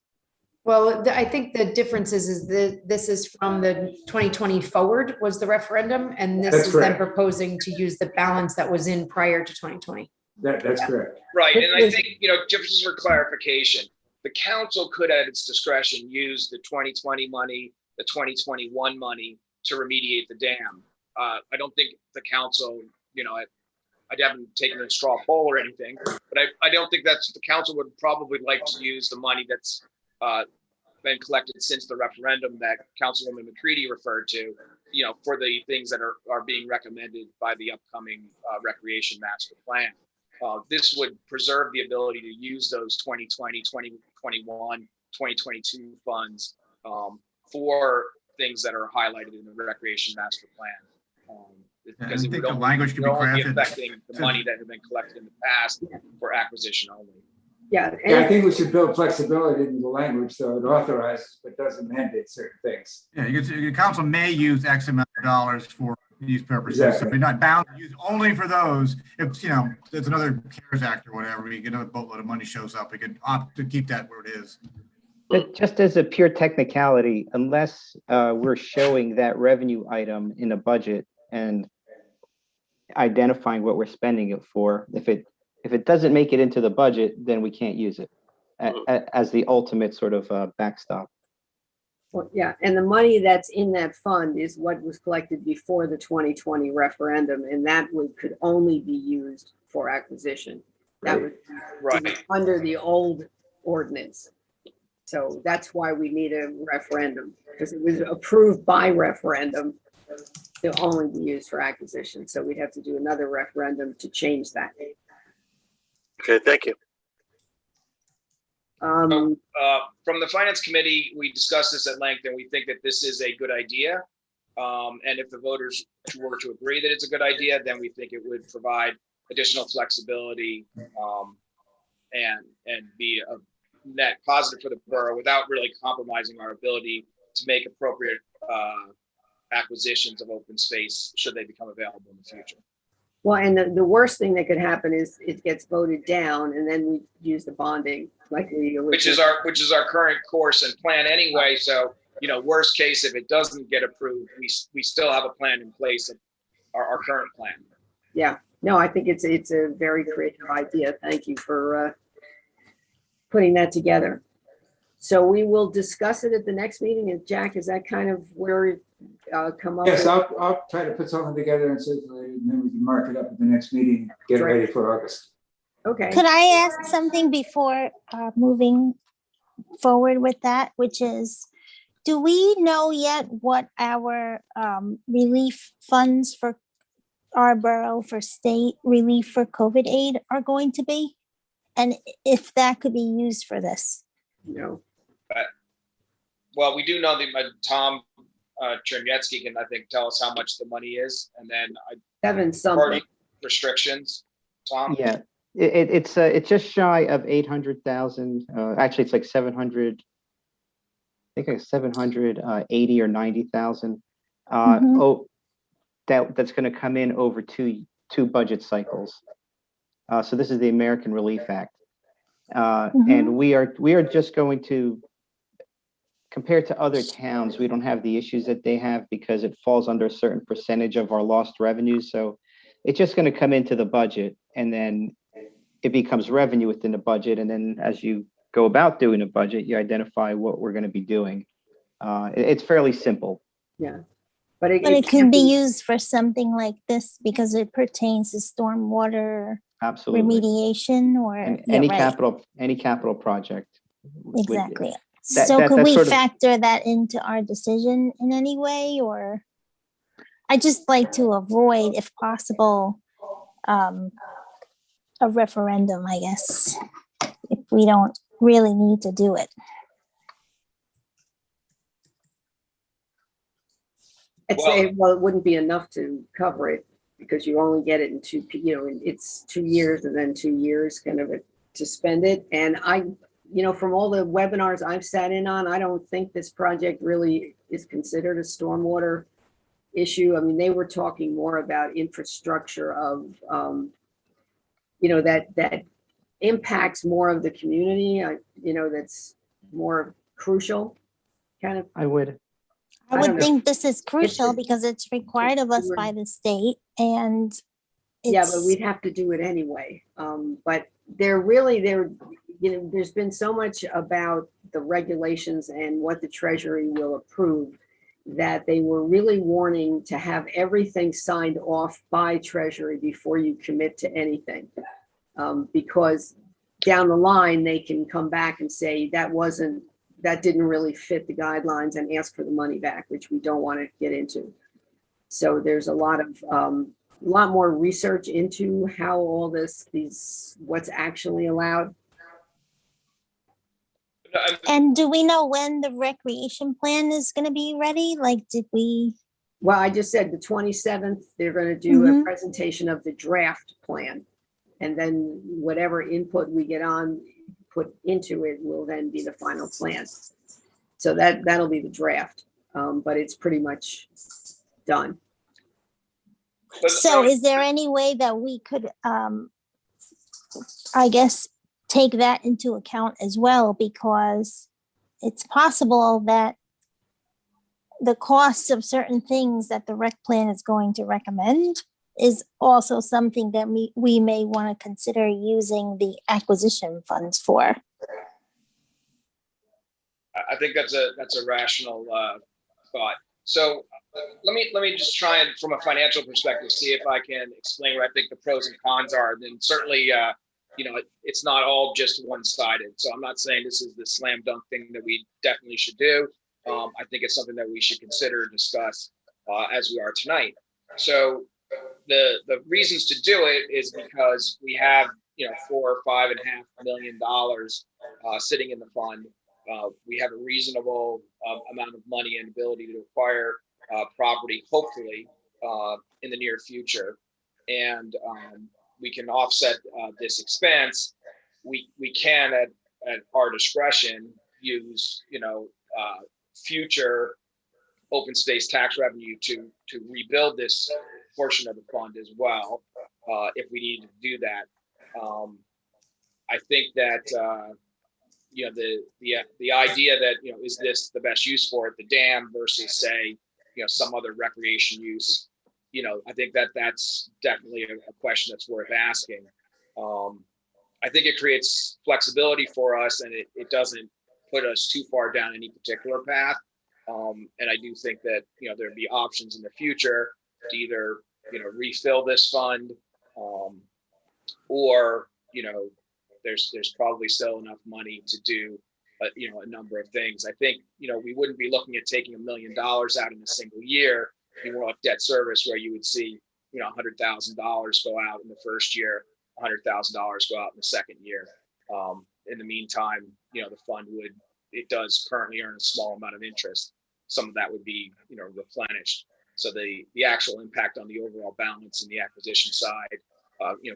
Well, I think the difference is that this is from the 2020 forward was the referendum, and this is them proposing to use the balance that was in prior to 2020. That's correct. Right, and I think, just for clarification, the council could at its discretion use the 2020 money, the 2021 money to remediate the dam. I don't think the council, I haven't taken a straw poll or anything, but I don't think that's, the council would probably like to use the money that's been collected since the referendum that Councilwoman McCready referred to, for the things that are being recommended by the upcoming recreation master plan. This would preserve the ability to use those 2020, 2021, 2022 funds for things that are highlighted in the recreation master plan. Because it would the language could be only crafted affecting the money that had been collected in the past for acquisition only. Yeah, I think we should build flexibility into the language so it authorizes but doesn't mandate certain things. Yeah, the council may use X amount of dollars for these purposes. Exactly. So we're not bound to use only for those. If, it's another CARES Act or whatever, we get a boatload of money shows up, we could opt to keep that where it is. But just as a pure technicality, unless we're showing that revenue item in a budget and identifying what we're spending it for, if it doesn't make it into the budget, then we can't use it as the ultimate sort of backstop. well, yeah, and the money that's in that fund is what was collected before the 2020 referendum, and that could only be used for acquisition. That would be under the old ordinance. So that's why we need a referendum, because it was approved by referendum to only be used for acquisition. So we'd have to do another referendum to change that. Okay, thank you. From the finance committee, we discussed this at length, and we think that this is a good idea. And if the voters were to agree that it's a good idea, then we think it would provide additional flexibility and be a net positive for the borough without really compromising our ability to make appropriate acquisitions of open space should they become available in the future. Well, and the worst thing that could happen is it gets voted down, and then we use the bonding like we which is our current course and plan anyway. So, worst case, if it doesn't get approved, we still have a plan in place, our current plan. Yeah, no, I think it's a very creative idea. Thank you for putting that together. So we will discuss it at the next meeting. And Jack, is that kind of where come up? Yes, I'll try to put something together and circulate it, and then we can mark it up at the next meeting, get it ready for August. Okay. Could I ask something before moving forward with that, which is, do we know yet what our relief funds for our borough for state relief for COVID aid are going to be? And if that could be used for this? No. Well, we do know that Tom Chernietsky can, I think, tell us how much the money is, and then Seven something restrictions. Tom? Yeah, it's just shy of 800,000. Actually, it's like 700. I think it's 780 or 90,000. Oh, that's going to come in over two budget cycles. So this is the American Relief Act. And we are just going to, compared to other towns, we don't have the issues that they have because it falls under a certain percentage of our lost revenues. So it's just going to come into the budget, and then it becomes revenue within the budget. And then as you go about doing a budget, you identify what we're going to be doing. It's fairly simple. Yeah. But it can be used for something like this because it pertains to stormwater Absolutely. remediation or And yeah, right. any capital project. Exactly. That- So could that's we sort of- factor that into our decision in any way, or I just like to avoid, if possible, a referendum, I guess, if we don't really need to do it. I'd say, well, it wouldn't be enough to cover it because you only get it in it's 2 years and then 2 years kind of to spend it. And from all the webinars I've sat in on, I don't think this project really is considered a stormwater issue. I mean, they were talking more about infrastructure of, that impacts more of the community, that's more crucial kind of. I don't would know. think this is crucial It's- because it's required of us by the state, and Yeah, it's, but we'd have to do it anyway. But there's been so much about the regulations and what the Treasury will approve that they were really warning to have everything signed off by Treasury before you commit to anything. Because down the line, they can come back and say that didn't really fit the guidelines and ask for the money back, which we don't want to get into. So there's a lot more research into how all what's actually allowed. and do we know when the recreation plan is going to be ready? Like, did we? Well, I just said the 27th, they're going to do a presentation of the draft plan. And then whatever input we put into it will then be the final plan. So that'll be the draft, but it's pretty much done. So is there any way that we could, I guess, take that into account as well? Because it's possible that the costs of certain things that the rec plan is going to recommend is also something that we may want to consider using the acquisition funds for. I think that's a rational thought. So let me just try and, from a financial perspective, see if I can explain what I think the pros and cons are. And then certainly, it's not all just one-sided. So I'm not saying this is the slam dunk thing that we definitely should do. I think it's something that we should consider and discuss as we are tonight. So the reasons to do it is because we have $4 or $5.5 million sitting in the fund. We have a reasonable amount of money and ability to acquire property, hopefully, in the near future, and we can offset this expense. We can, at our discretion, use future open space tax revenue to rebuild this portion of the fund as well, if we need to do that. I think that the idea that is this the best use for it, the dam versus say some other recreation use, I think that's definitely a question that's worth asking. I think it creates flexibility for us, and it doesn't put us too far down any particular path. And I do think that there'd be options in the future to either refill this fund, or there's probably still enough money to do a number of things. I think we wouldn't be looking at taking $1 million out in a single year. More like debt service, where you would see $100,000 go out in the first year, $100,000 go out in the second year. In the meantime, the fund it does currently earn a small amount of interest. Some of that would be replenished. So the actual impact on the overall balance in the acquisition side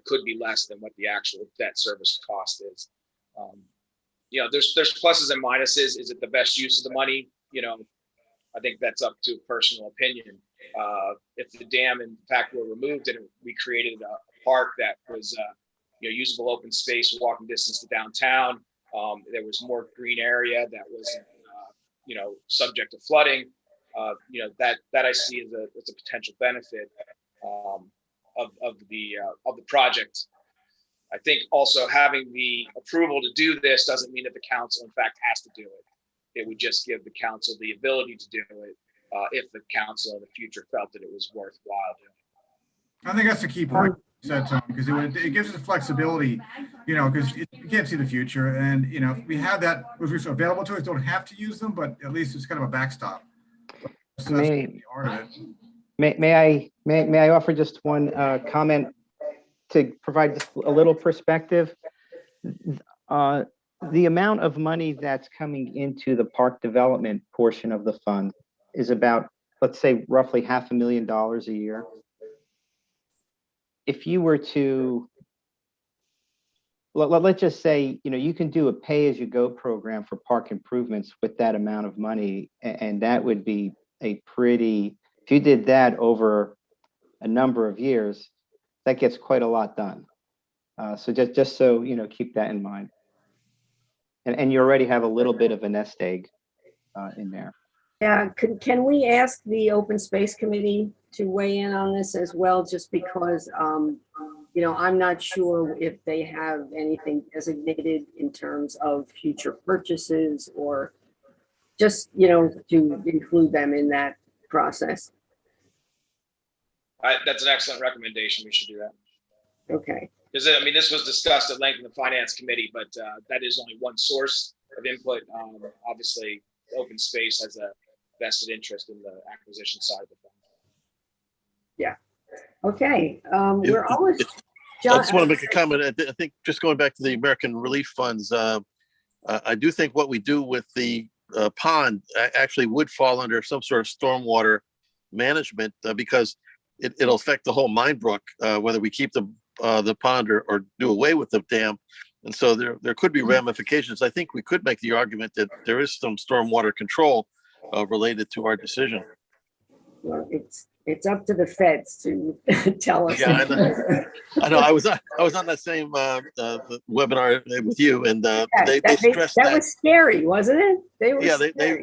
could be less than what the actual debt service cost is. There's pluses and minuses. Is it the best use of the money? I think that's up to personal opinion. If the dam in fact were removed and we created a park that was usable open space, walking distance to downtown. There was more green area that wasn't, subject to flooding. That I see as a potential benefit of the project. I think also having the approval to do this doesn't mean that the council in fact has to do it. It would just give the council the ability to do it if the council in the future felt that it was worthwhile doing. I think that's the key point, because it gives us flexibility, because you can't see the future. And, if we have that resource available to us, don't have to use them, but at least it's kind of a backstop. So that's the art of it. May I offer just one comment to provide just a little perspective? The amount of money that's coming into the park development portion of the fund is about, let's say, roughly $500,000 a year. If you were to, let's just say, you can do a pay-as-you-go program for park improvements with that amount of money, and that would be a pretty, if you did that over a number of years, that gets quite a lot done. So just so, keep that in mind. And you already have a little bit of a nest egg in there. Yeah, can we ask the Open Space Committee to weigh in on this as well, just because, I'm not sure if they have anything designated in terms of future purchases or just, to include them in that process. That's an excellent recommendation. We should do that. Okay. Because this was discussed at length in the Finance Committee, but that is only one source of input. Obviously, open space has a vested interest in the acquisition side of the fund. Yeah. Okay. We're almost. I just want to make a comment. I think just going back to the American Relief Funds, I do think what we do with the pond actually would fall under some sort of stormwater management because it'll affect the whole Mine Brook, whether we keep the pond or do away with the dam. And so there could be ramifications. I think we could make the argument that there is some stormwater control related to our decision. Well, it's up to the feds to tell us. Yeah, I know. I was on that same webinar with you, and they stressed that was scary, wasn't it?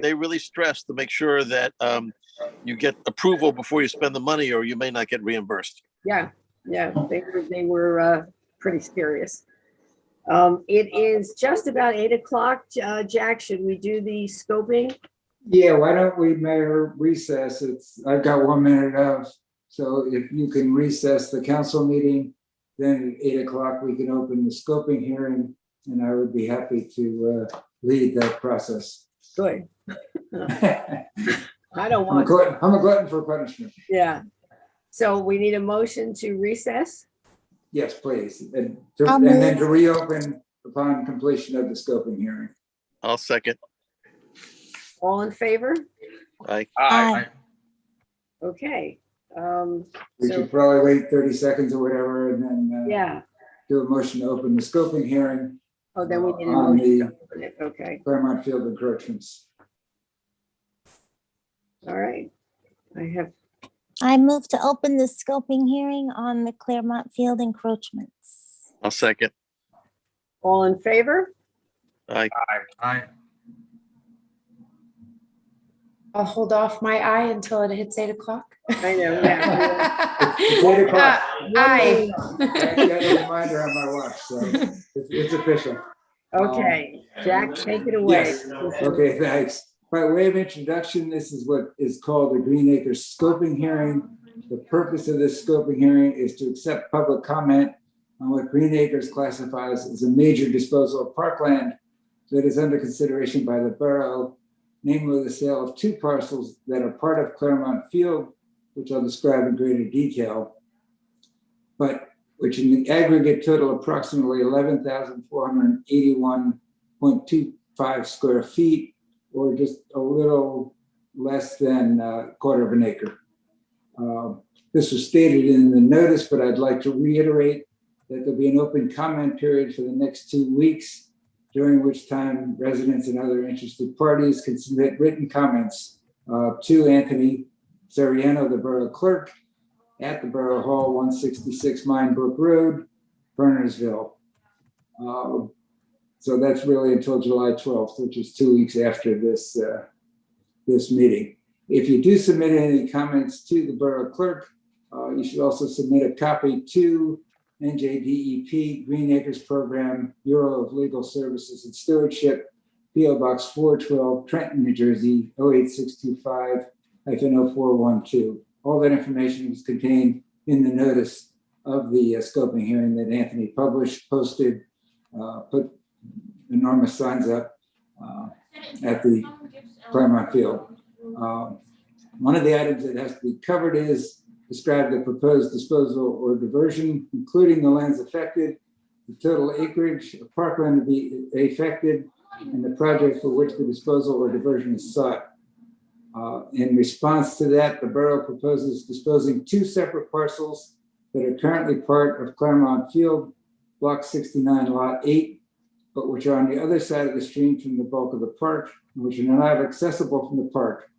They really stressed to make sure that you get approval before you spend the money, or you may not get reimbursed. Yeah, they were pretty serious. It is just about 8 o'clock. Jack, should we do the scoping? Yeah, why don't we, Mayor, recess? I've got 1 minute of, so if you can recess the council meeting, then at 8 o'clock we can open the scoping hearing, and I would be happy to lead that process. Good. I don't want. I'm a glutton for punishment. Yeah. So we need a motion to recess? Yes, please. And then to reopen upon completion of the scoping hearing. I'll second. All in favor? Aye. Aye. Okay. We should probably wait 30 seconds or whatever, and then do a motion to open the scoping hearing. Oh, then we need a on motion the to open it. Okay. Claremont Field encroachments. All right. I move to open the scoping hearing on the Claremont Field encroachments. I'll second. All in favor? Aye. Aye. I'll hold off my eye until it hits 8 o'clock. I know. Yeah. It's 8 o'clock. Aye. I got a reminder on my watch, so it's official. Okay, Jack, take it away. Yes. Okay, thanks. By way of introduction, this is what is called the Green Acres scoping hearing. The purpose of this scoping hearing is to accept public comment on what Green Acres classifies as a major disposal of parkland that is under consideration by the borough, namely the sale of 2 parcels that are part of Claremont Field, which I'll describe in greater detail, but which in the aggregate total approximately 11,481.25 square feet, or just a little less than a quarter of an acre. This was stated in the notice, but I'd like to reiterate that there'll be an open comment period for the next 2 weeks, during which time residents and other interested parties can submit written comments to Anthony Sariano, the Borough Clerk, at the Borough Hall, 166 Mine Brook Road, Bernardsville. So that's really until July 12th, which is 2 weeks after this, this meeting. If you do submit any comments to the borough clerk, you should also submit a copy to NJDEP Green Acres Program, Bureau of Legal Services and Stewardship, PO Box 412, Trenton, New Jersey, 08625-0412. All that information is contained in the notice of the scoping hearing that Anthony published, posted, put enormous signs up at the Claremont field. One of the items that has to be covered is describe the proposed disposal or diversion, including the lands affected, the total acreage of parkland to be affected, and the project for which the disposal or diversion is sought. In response to that, the borough proposes disposing 2 separate parcels that are currently part of Claremont Field, Block 69, Lot 8, but which are on the other side of the stream from the bulk of the park, and which are not accessible from the park.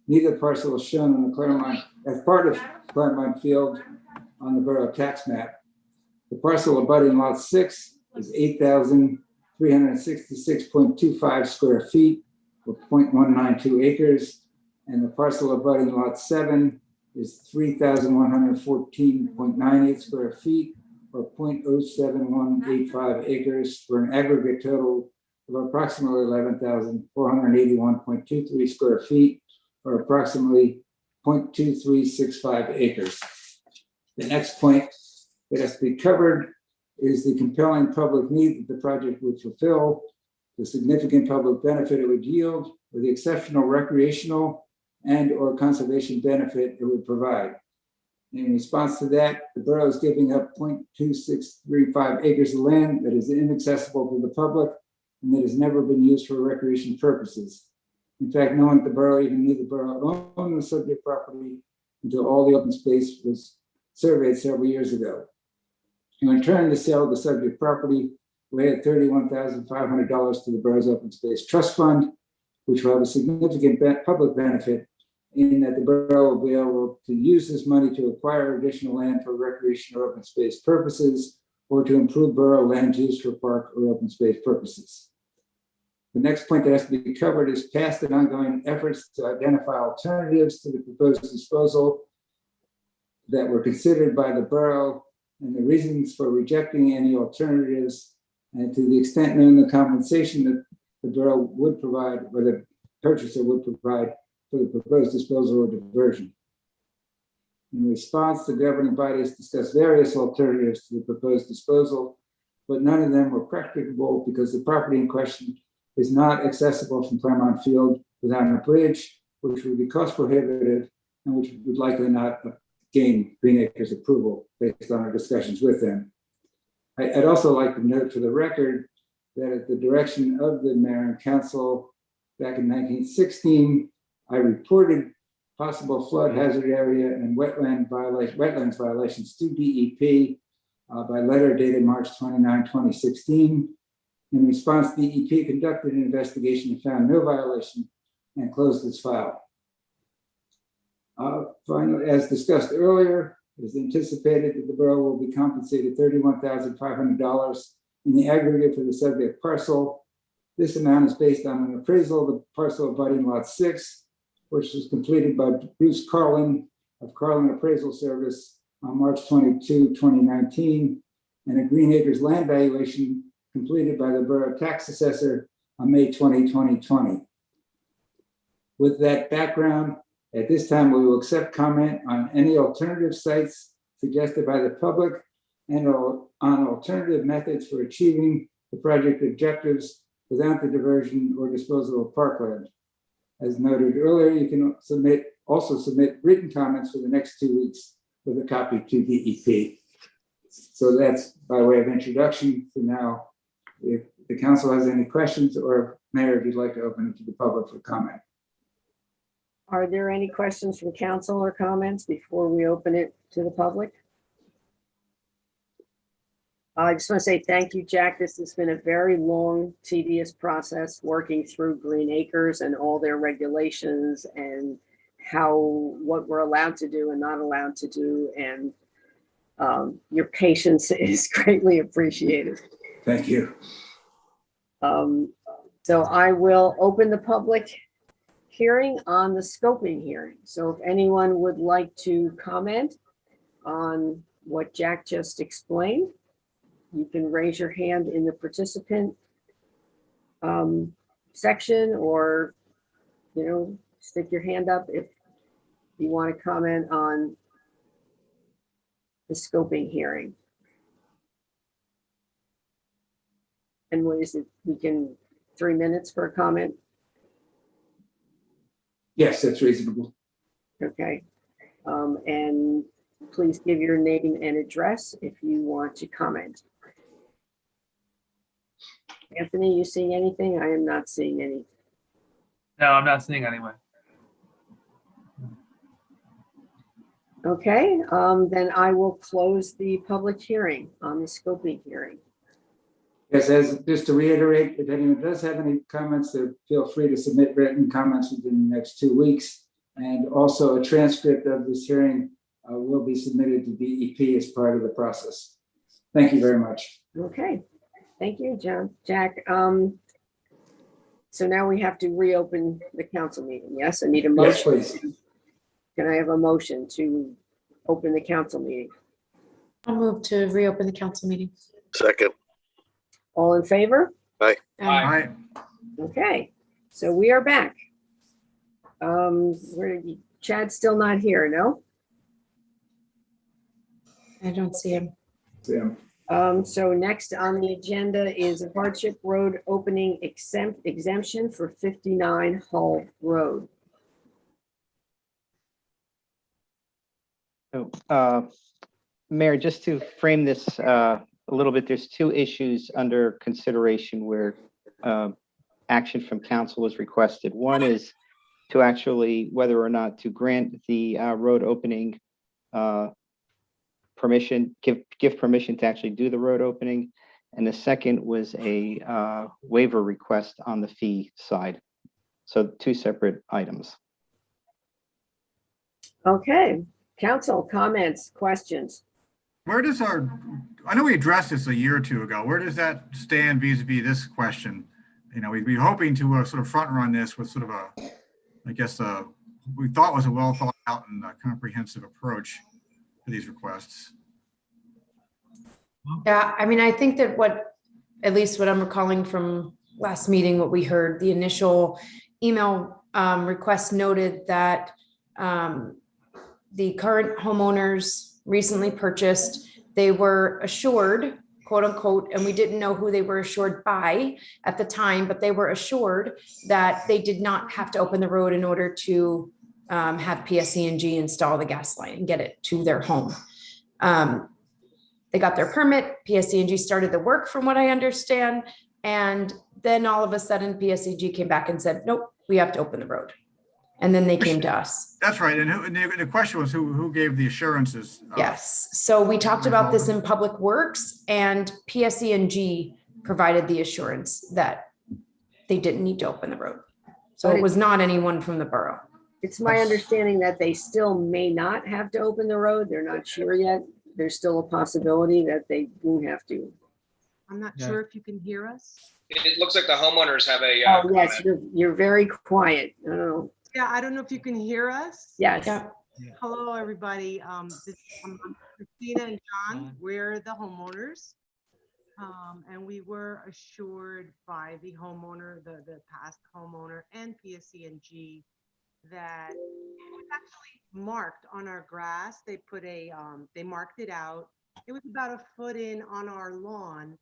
Neither parcel is shown on the Claremont as part of Claremont Field on the borough tax map. The parcel abutting Lot 6 is 8,366.25 square feet, or 0.192 acres, and the parcel abutting Lot 7 is 3,114.98 square feet, or 0.07185 acres, for an aggregate total of approximately 11,481.23 square feet, or approximately 0.2365 acres. The next point that has to be covered is the compelling public need that the project would fulfill, the significant public benefit it would yield, or the exceptional recreational and or conservation benefit it would provide. In response to that, the borough is giving up 0.2635 acres of land that is inaccessible to the public and that has never been used for recreation purposes. In fact, no one at the borough even knew the borough owned the subject property until all the open space was surveyed several years ago. And in turn, the sale of the subject property will add $31,500 to the borough's open space trust fund, which will have a significant public benefit in that the borough will be able to use this money to acquire additional land for recreation or open space purposes, or to improve borough land use for park or open space purposes. The next point that has to be covered is past and ongoing efforts to identify alternatives to the proposed disposal that were considered by the borough, and the reasons for rejecting any alternatives, and to the extent known, the compensation that the borough would provide, or the purchaser would provide, for the proposed disposal or diversion. In response, the governing bodies discussed various alternatives to the proposed disposal, but none of them were practicable because the property in question is not accessible from Claremont Field without a bridge, which would be cost prohibitive and which would likely not gain Green Acres approval based on our discussions with them. I'd also like to note for the record that at the direction of the mayor and council back in 1916, I reported possible flood hazard area and wetlands violations to DEP by letter dated March 29, 2016. In response, DEP conducted an investigation and found no violation and closed its file. Finally, as discussed earlier, it is anticipated that the borough will be compensated $31,500 in the aggregate for the subject parcel. This amount is based on an appraisal of the parcel abutting Lot 6, which was completed by Bruce Carlin of Carlin Appraisal Service on March 22, 2019, and a Green Acres land valuation completed by the borough tax assessor on May 20, 2020. With that background, at this time, we will accept comment on any alternative sites suggested by the public and on alternative methods for achieving the project objectives without the diversion or disposal of parkland. As noted earlier, you can also submit written comments for the next 2 weeks with a copy to DEP. So that's by way of introduction. So now, if the council has any questions, or Mayor, if you'd like to open it to the public for comment. Are there any questions from council or comments before we open it to the public? I just want to say thank you, Jack. This has been a very long, tedious process working through Green Acres and all their regulations and what we're allowed to do and not allowed to do. And Your patience is greatly appreciated. Thank you. So I will open the public hearing on the scoping hearing. So if anyone would like to comment on what Jack just explained, you can raise your hand in the participant section, or, stick your hand up if you want to comment on the scoping hearing. And what is it? We can 3 minutes for a comment? Yes, that's reasonable. Okay. And please give your name and address if you want to comment. Anthony, you seeing anything? I am not seeing any. No, I'm not seeing anyone. Okay, then I will close the public hearing on the scoping hearing. Yes, just to reiterate, if anyone does have any comments, feel free to submit written comments within the next 2 weeks. And also a transcript of this hearing will be submitted to DEP as part of the process. Thank you very much. Okay, thank you, Jack. So now we have to reopen the council meeting. Yes, I need a motion. Yes, please. Can I have a motion to open the council meeting? I'll move to reopen the council meeting. Second. All in favor? All right. Okay, so we are back. Chad's still not here, no? I don't see him. Yeah. So next on the agenda is a hardship road opening exemption for 59 Hull Road. So, Mayor, just to frame this a little bit, there's 2 issues under consideration where action from council is requested. One is to actually whether or not to grant the road opening permission, give permission to actually do the road opening. And the second was a waiver request on the fee side. So 2 separate items. Okay, council comments, questions? Where does I know we addressed this a year or 2 ago. Where does that stand vis-a-vis this question? We'd be hoping to sort of front run this with sort of we thought was a well thought out and comprehensive approach to these requests. Yeah, I mean, I think that at least what I'm recalling from last meeting, what we heard, the initial email request noted that the current homeowners recently purchased, they were assured, quote unquote, and we didn't know who they were assured by at the time, but they were assured that they did not have to open the road in order to have PSE&G install the gas line and get it to their home. They got their permit, PSE&G started the work from what I understand, and then all of a sudden PSE&G came back and said, nope, we have to open the road. And then they came to us. That's right. And the question was who gave the assurances? Yes. So we talked about this in Public Works, and PSE&G provided the assurance that they didn't need to open the road. So it was not anyone from the borough. It's my understanding that they still may not have to open the road. They're not sure yet. There's still a possibility that they do have to. I'm not sure if you can hear us. It looks like the homeowners have a. Oh, yes, you're very quiet. I don't know. Yeah, I don't know if you can hear us. Yes. Yeah. Hello, everybody. Christina and John, we're the homeowners. And we were assured by the homeowner, the past homeowner and PSE&G that it was actually marked on our grass. They put they marked it out. It was about a foot in on our lawn.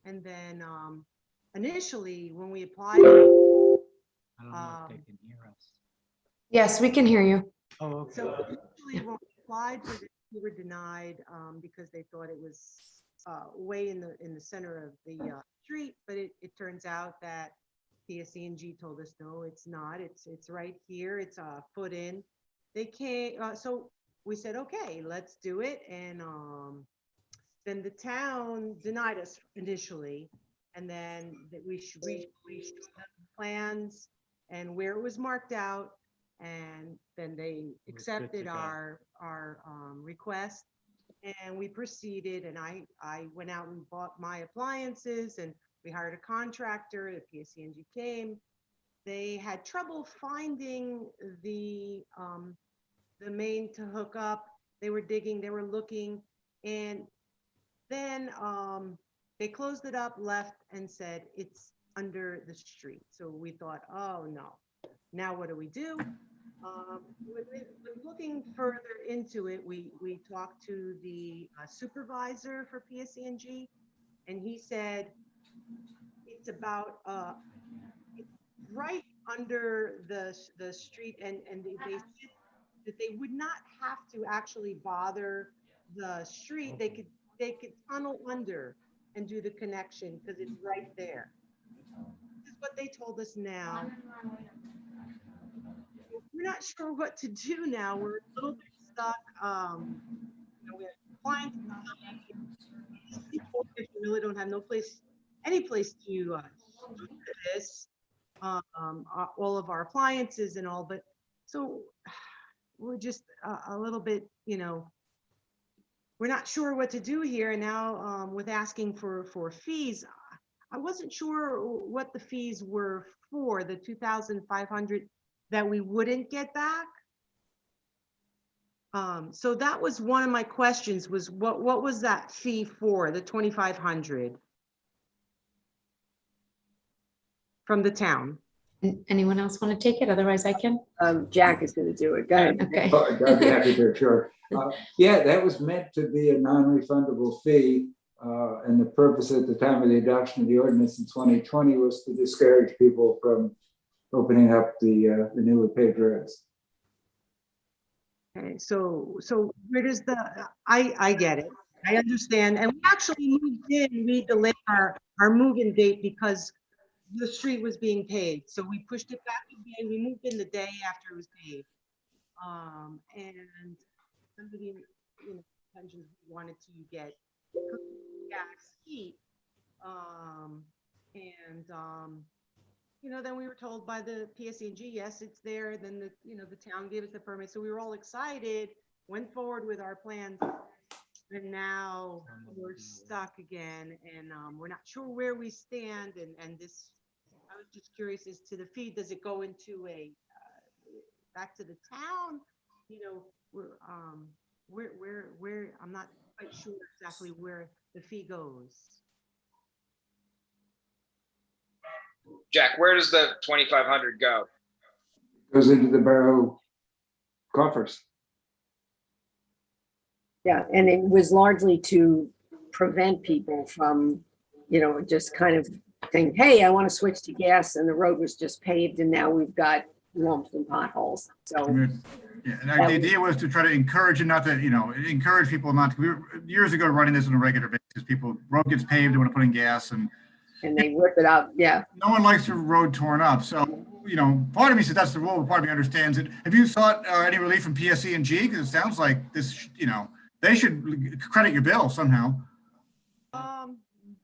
And then initially when we applied, I don't know if they can hear us. Yes, we can hear you. Oh, okay. so initially when we applied for this, we were denied because they thought it was way in the center of the street, but it turns out that PSE&G told us, no, it's not. It's right here. It's a foot in. They can't. So we said, okay, let's do it. And then the town denied us initially. And then we showed them plans and where it was marked out. And then they accepted our request. And we proceeded, and I went out and bought my appliances, and we hired a contractor. The PSCNG came. They had trouble finding the main to hook up. They were digging, they were looking, and then they closed it up, left, and said it's under the street. So we thought, oh no, now what do we do? Looking further into it, we talked to the supervisor for PSCNG, and he said it's about right under the street, and they said that they would not have to actually bother the street. They could tunnel under and do the connection because it's right there. This is what they told us now. We're not sure what to do now. We're a little bit stuck. We have clients. People really don't have any place to do this. All of our appliances and all, but so we're just a little bit, we're not sure what to do here. And now with asking for fees, I wasn't sure what the fees were for, the 2,500 that we wouldn't get back. So that was one of my questions, was what was that fee for, the 2,500 from the town? Anyone else want to take it? Otherwise I can. Jack is going to do it. Go ahead. Okay. Oh, I'd be happy to, sure. Yeah, that was meant to be a non-refundable fee. And the purpose at the time of the adoption of the ordinance in 2020 was to discourage people from opening up the newly paved roads. Okay, so where does I get it. I understand. And we actually moved in, we delayed our move-in date because the street was being paved. So we pushed it back a day. We moved in the day after it was paved. And somebody, pensions wanted to get gas, heat. Then we were told by the PSCNG, yes, it's there. Then the town gave us the permit. So we were all excited, went forward with our plans. And now we're stuck again, and we're not sure where we stand. And this, I was just curious as to the fee. Does it go into back to the town? Where I'm not quite sure exactly where the fee goes. Jack, where does the 2,500 go? Goes into the borough coffers. Yeah, and it was largely to prevent people from, just kind of think, hey, I want to switch to gas, and the road was just paved, and now we've got lumps and potholes. So yeah, and the idea was to try to encourage and not to, encourage people not to. We were years ago running this on a regular basis. Road gets paved, they want to put in gas, and they rip it up. Yeah. No one likes the road torn up. So, part of me says that's the rule. Part of me understands it. Have you sought any relief from PSCNG? Because it sounds like this, they should credit your bill somehow.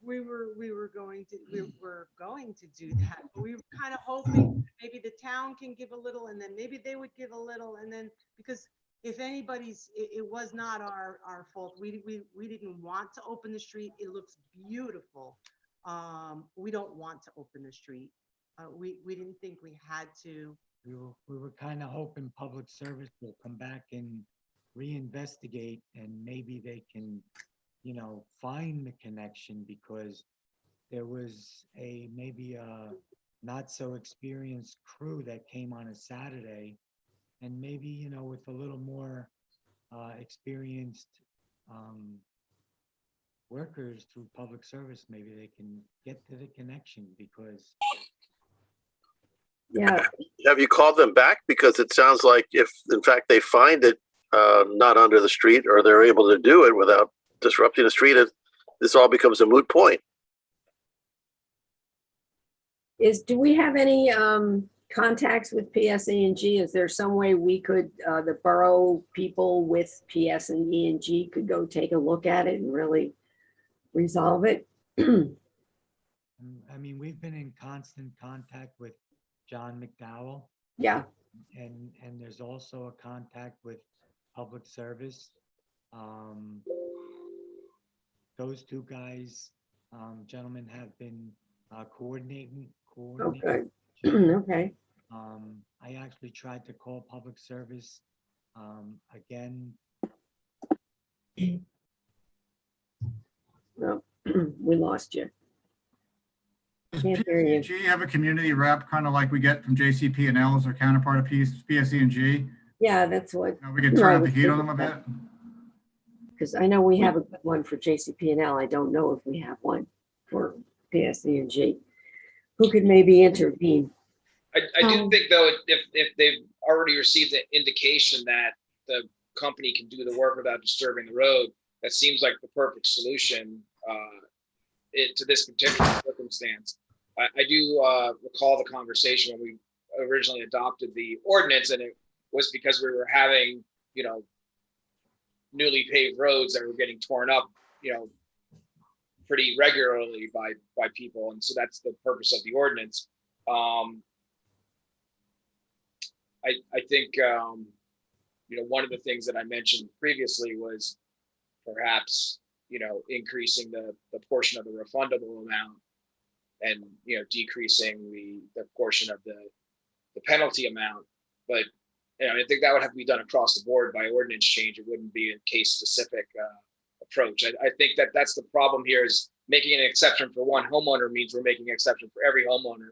We were going to do that. We were kind of hoping maybe the town can give a little, and then maybe they would give a little, and then because if anybody's, it was not our fault. We didn't want to open the street. It looks beautiful. We don't want to open the street. We didn't think we had to. We were kind of hoping public service will come back and reinvestigate, and maybe they can, find the connection, because there was maybe a not so experienced crew that came on a Saturday, and maybe, with a little more experienced workers through public service, maybe they can get to the connection, because. Yeah. Have you called them back? Because it sounds like if in fact they find it not under the street, or they're able to do it without disrupting the street, this all becomes a moot point. Do we have any contacts with PSCNG? Is there some way we could, the borough people with PSCNG could go take a look at it and really resolve it? I mean, we've been in constant contact with John McDowell. Yeah. And there's also a contact with public service. Those two guys, gentlemen, have been coordinating. Okay. Okay. I actually tried to call public service again. No, we lost you. Does Can't hear you. PSE&G have a community rep, kind of like we get from JCP&L as their counterpart of PSE&G? Yeah, that's what, We can turn up the heat on them a bit. because I know we have a good one for JCP&L. I don't know if we have one for PSE&G. Who could maybe intervene? I do think though, if they've already received the indication that the company can do the work without disturbing the road, that seems like the perfect solution to this particular circumstance. I do recall the conversation when we originally adopted the ordinance, and it was because we were having, newly paved roads that were getting torn up, pretty regularly by people, and so that's the purpose of the ordinance. I think one of the things that I mentioned previously was perhaps increasing the portion of the refundable amount, and decreasing the portion of the penalty amount. But I think that would have to be done across the board by ordinance change. It wouldn't be a case specific approach. I think that's the problem here, is making an exception for one homeowner means we're making an exception for every homeowner,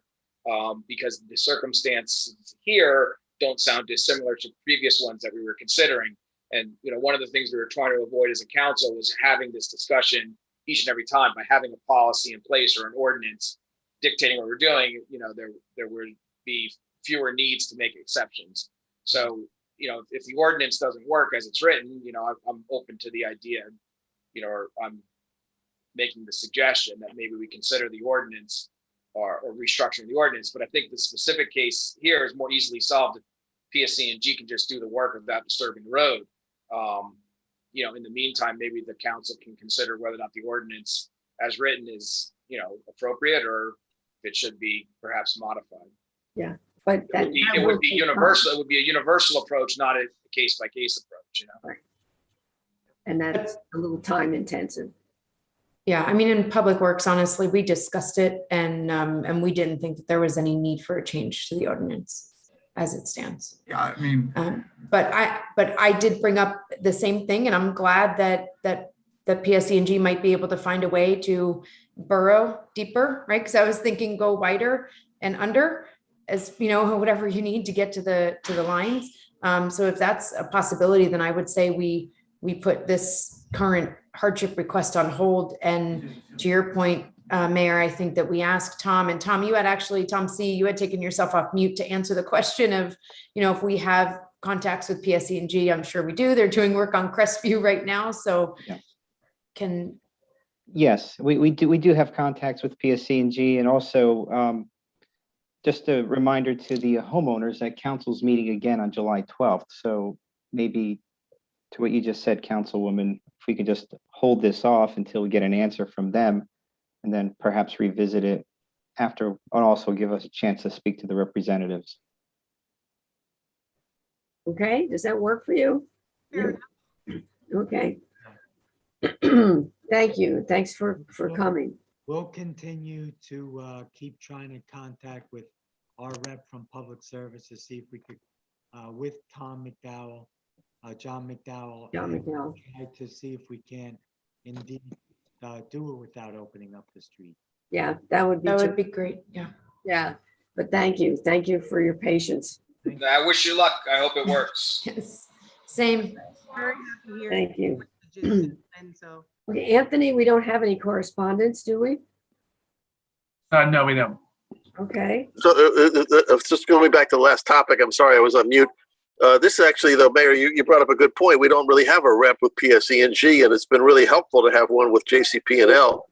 because the circumstances here don't sound dissimilar to previous ones that we were considering. And one of the things we were trying to avoid as a council was having this discussion each and every time. By having a policy in place or an ordinance dictating what we're doing, there would be fewer needs to make exceptions. So, if the ordinance doesn't work as it's written, I'm open to the idea, or I'm making the suggestion that maybe we consider the ordinance or restructuring the ordinance. But I think the specific case here is more easily solved if PSE&G can just do the work without disturbing the road. In the meantime, maybe the council can consider whether or not the ordinance as written is, appropriate, or if it should be perhaps modified. Yeah, but it would be universal. It would be a universal approach, not a case by case approach. Right. And that's a little time intensive. Yeah, I mean, in Public Works, honestly, we discussed it, and we didn't think that there was any need for a change to the ordinance as it stands. Yeah, I mean, but I did bring up the same thing, and I'm glad that PSE&G might be able to find a way to burrow deeper, right? Because I was thinking go wider and under, as whatever you need to get to the lines. So if that's a possibility, then I would say we put this current hardship request on hold. And to your point, Mayor, I think that we asked Tom, and Tom, Tom C, you had taken yourself off mute to answer the question of, if we have contacts with PSE&G. I'm sure we do. They're doing work on Crestview right now. So yeah. Yes, we do have contacts with PSE&G, and also just a reminder to the homeowners that council's meeting again on July 12th. So maybe to what you just said, Councilwoman, if we could just hold this off until we get an answer from them, and then perhaps revisit it after, and also give us a chance to speak to the representatives. Okay, does that work for you? Sure. Okay. Thank you. Thanks for coming. We'll continue to keep trying to contact with our rep from Public Service to see if we could, with John McDowell, try to see if we can indeed do it without opening up the street. Yeah, that would be great. Yeah. Yeah, but thank you for your patience. I wish you luck. I hope it works. Yes. Same. Very happy to hear Thank you. And so, Okay, Anthony, we don't have any correspondence, do we? No, we don't. Okay. So just going back to the last topic, I'm sorry, I was on mute. This actually, though, Mayor, you brought up a good point. We don't really have a rep with PSE&G, and it's been really helpful to have one with JCP&L.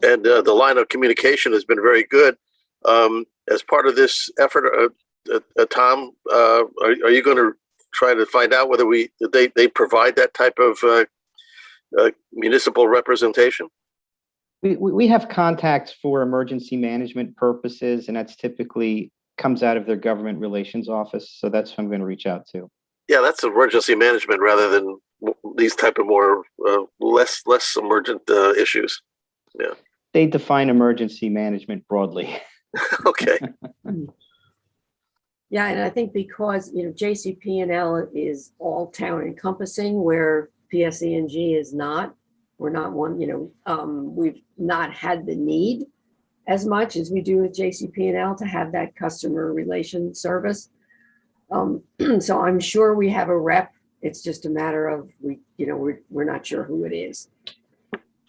And the line of communication has been very good. As part of this effort, Tom, are you going to try to find out whether they provide that type of municipal representation? We have contacts for emergency management purposes, and that's typically comes out of their government relations office. So that's who I'm going to reach out to. Yeah, that's emergency management rather than these type of more less emergent issues. Yeah. They define emergency management broadly. Okay. Yeah, and I think because, JCP&L is all town encompassing where PSE&G is not, we're not one, we've not had the need as much as we do with JCP&L to have that customer relation service. So I'm sure we have a rep. It's just a matter of we're not sure who it is.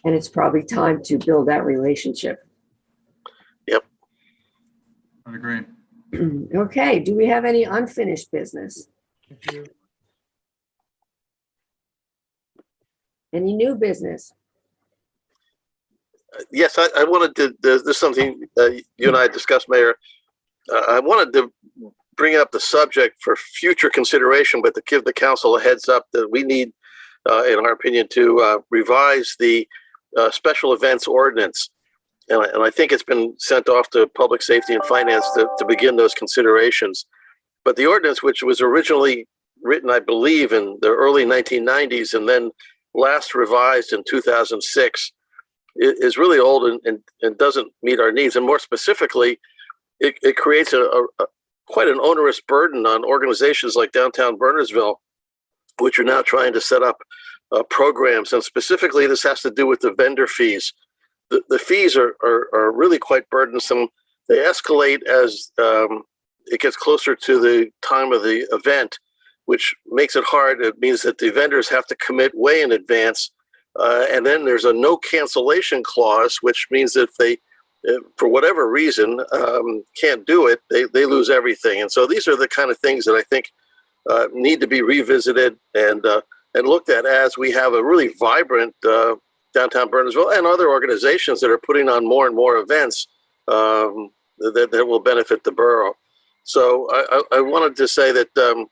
And it's probably time to build that relationship. Yep. I agree. Okay, do we have any unfinished business? Any new business? Yes, I wanted to, there's something you and I discussed, Mayor. I wanted to bring up the subject for future consideration, but to give the council a heads up that we need, in our opinion, to revise the special events ordinance. And I think it's been sent off to Public Safety and Finance to begin those considerations. But the ordinance, which was originally written, I believe, in the early 1990s and then last revised in 2006, is really old and doesn't meet our needs. And more specifically, it creates quite an onerous burden on organizations like Downtown Bernardsville, which are now trying to set up programs. And specifically, this has to do with the vendor fees. The fees are really quite burdensome. They escalate as it gets closer to the time of the event, which makes it hard. It means that the vendors have to commit way in advance. And then there's a no cancellation clause, which means that if they, for whatever reason, can't do it, they lose everything. And so these are the kind of things that I think need to be revisited and looked at as we have a really vibrant Downtown Burnsville and other organizations that are putting on more and more events that will benefit the borough. So I wanted to say that,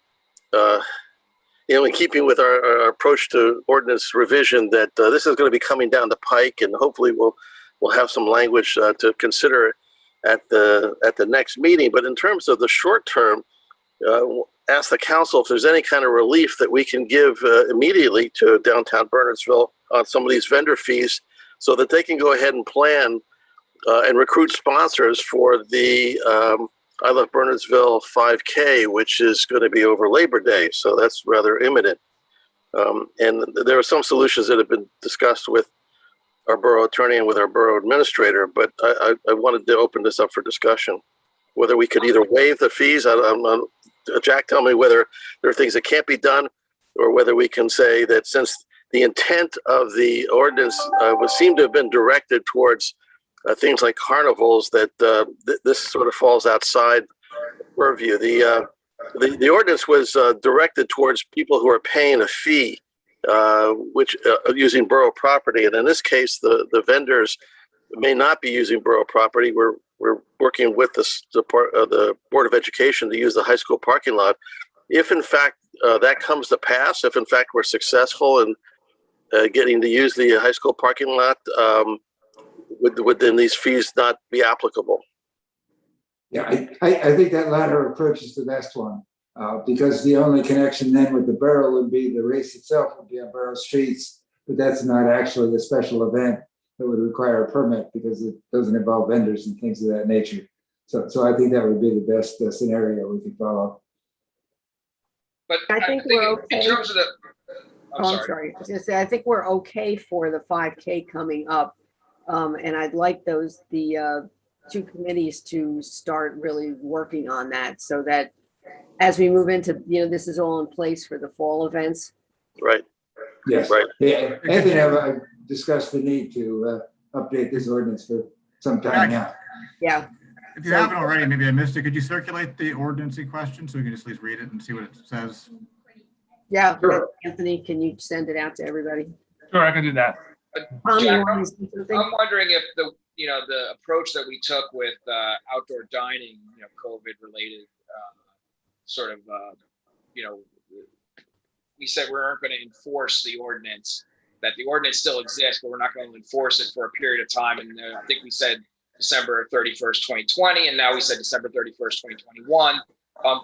in keeping with our approach to ordinance revision, that this is going to be coming down the pike, and hopefully we'll have some language to consider at the next meeting. But in terms of the short term, ask the council if there's any kind of relief that we can give immediately to Downtown Bernardsville on some of these vendor fees, so that they can go ahead and plan and recruit sponsors for the I Love Bernardsville 5K, which is going to be over Labor Day. So that's rather imminent. And there are some solutions that have been discussed with our borough attorney and with our borough administrator, but I wanted to open this up for discussion. Whether we could either waive the fees, Jack, tell me whether there are things that can't be done, or whether we can say that since the intent of the ordinance would seem to have been directed towards things like carnivals, that this sort of falls outside purview. The ordinance was directed towards people who are paying a fee, which using borough property, and in this case, the vendors may not be using borough property. We're working with the Board of Education to use the high school parking lot. If in fact that comes to pass, if in fact we're successful in getting to use the high school parking lot, would then these fees not be applicable? Yeah, I think that latter approach is the best one, because the only connection then with the borough would be the race itself would be on borough streets, but that's not actually a special event that would require a permit because it doesn't involve vendors and things of that nature. So I think that would be the best scenario we could follow. But I think we're okay. In terms of the, I'm sorry. I was gonna say, I think we're okay for the 5K coming up. And I'd like the two committees to start really working on that, so that as we move into, this is all in place for the fall events. Right. Yes. Right. Yeah. Anthony and I have discussed the need to update this ordinance for some time now. Yeah. If you haven't already, maybe I missed it. Could you circulate the ordinance in question so we can just at least read it and see what it says? Yeah. Sure. Anthony, can you send it out to everybody? Sure, I can do that. Jack, I'm wondering if the approach that we took with outdoor dining, COVID related, we said we aren't going to enforce the ordinance, that the ordinance still exists, but we're not going to enforce it for a period of time. And I think we said December 31st, 2020, and now we said December 31st, 2021.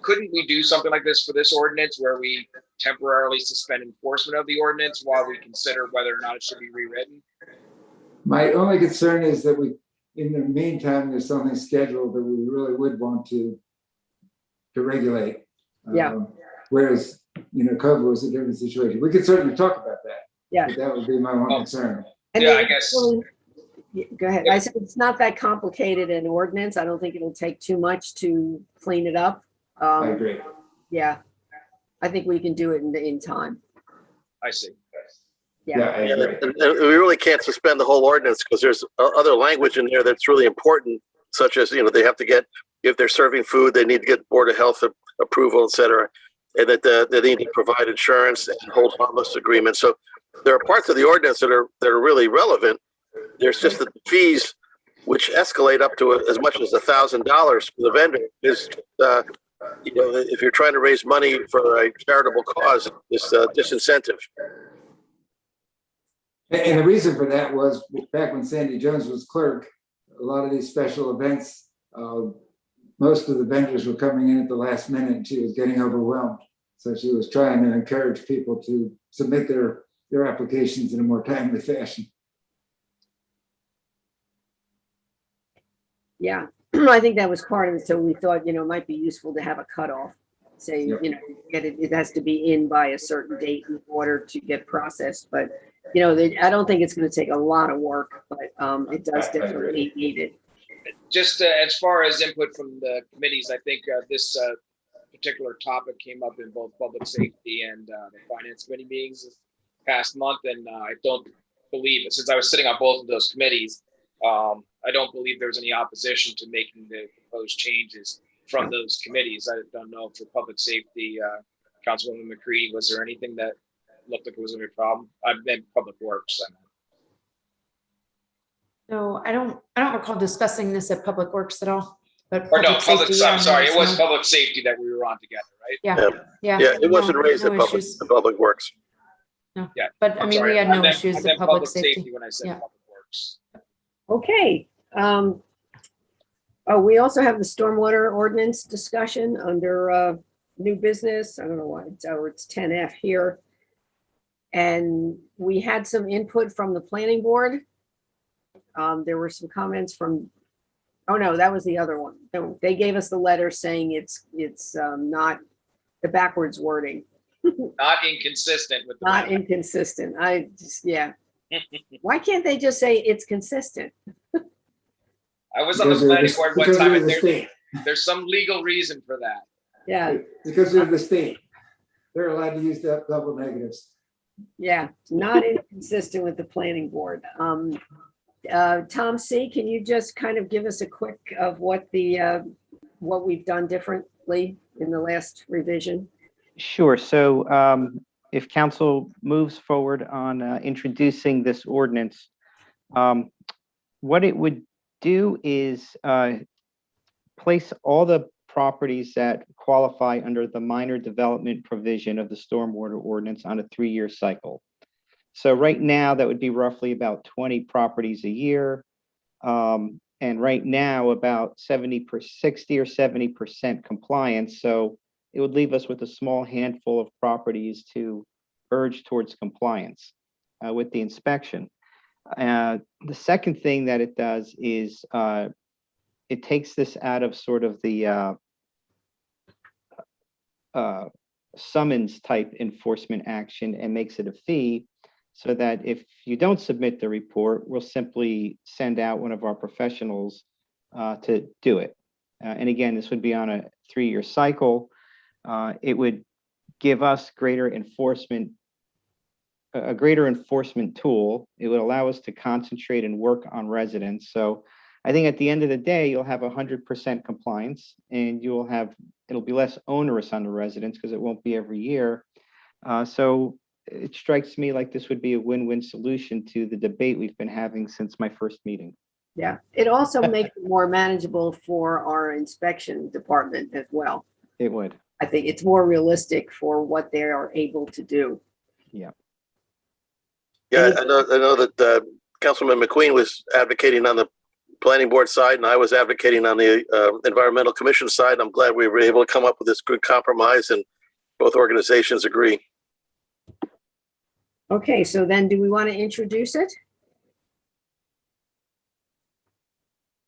Couldn't we do something like this for this ordinance where we temporarily suspend enforcement of the ordinance while we consider whether or not it should be rewritten? My only concern is that in the meantime, there's something scheduled that we really would want to regulate. Yeah. Whereas, COVID was a different situation. We could certainly talk about that. Yeah. But that would be my one concern. And Yeah, then I guess. Go ahead. I said it's not that complicated an ordinance. I don't think it'll take too much to clean it up. I agree. Yeah, I think we can do it in time. I see. Yeah, I agree. And we really can't suspend the whole ordinance because there's other language in there that's really important, such as, they have to get, if they're serving food, they need to get Board of Health approval, et cetera, and that they need to provide insurance and hold harmless agreements. So there are parts of the ordinance that are really relevant. There's just the fees, which escalate up to as much as $1,000 for the vendor. Is if you're trying to raise money for a charitable cause, it's disincentive. And the reason for that was back when Sandy Jones was clerk, a lot of these special events, most of the vendors were coming in at the last minute and she was getting overwhelmed. So she was trying to encourage people to submit their applications in a more timely fashion. Yeah, I think that was part of it. So we thought, it might be useful to have a cutoff. Say, Yep. It has to be in by a certain date in order to get processed. But, I don't think it's going to take a lot of work, but it does definitely need it. Just as far as input from the committees, I think this particular topic came up in both public safety and the finance committee meetings this past month. And I don't believe it, since I was sitting on both of those committees, I don't believe there's any opposition to making the proposed changes from those committees. I don't know if for public safety, Councilwoman McCready, was there anything that looked like it was a problem? I meant public works. No, I don't recall discussing this at Public Works at all, but. I'm yeah, sorry, it was no. public safety that we were on together, right? Yeah. Yeah, it wasn't No- raised no at issues. Public Works. No, Yeah. but I I'm mean, sorry, we had I no meant- issues I at meant public safety. when I said Yeah. public works. Okay. We also have the stormwater ordinance discussion under new business. I don't know why it's 10F here. And we had some input from the planning board. There were some comments from, oh no, that was the other one. No, they gave us the letter saying it's not the backwards wording. Not inconsistent with the. Not inconsistent. Why can't they just say it's consistent? I was on the Because they're planning the- board one because time, they're and the state. there's some legal reason for that. Yeah, Because they're the state. They're allowed to use that double negatives. yeah, not inconsistent with the planning board. Tom C., can you just kind of give us a quick of what we've done differently in the last revision? Sure. So if council moves forward on introducing this ordinance, what it would do is place all the properties that qualify under the minor development provision of the stormwater ordinance on a 3-year cycle. So right now, that would be roughly about 20 properties a year. And right now, about 60 or 70% compliance. So it would leave us with a small handful of properties to urge towards compliance with the inspection. The second thing that it does is it takes this out of sort of the summons type enforcement action and makes it a fee, so that if you don't submit the report, we'll simply send out one of our professionals to do it. And again, this would be on a 3-year cycle. It would give us a greater enforcement tool. It would allow us to concentrate and work on residents. So I think at the end of the day, you'll have 100% compliance, and it'll be less onerous on the residents because it won't be every year. So it strikes me like this would be a win-win solution to the debate we've been having since my first meeting. Yeah, it also makes it more manageable for our inspection department as well. It would. I think it's more realistic for what they are able to do. Yeah. Yeah, I know that Councilman McQueen was advocating on the planning board side, and I was advocating on the environmental commission side. I'm glad we were able to come up with this good compromise, and both organizations agree. Okay, so then do we want to introduce it?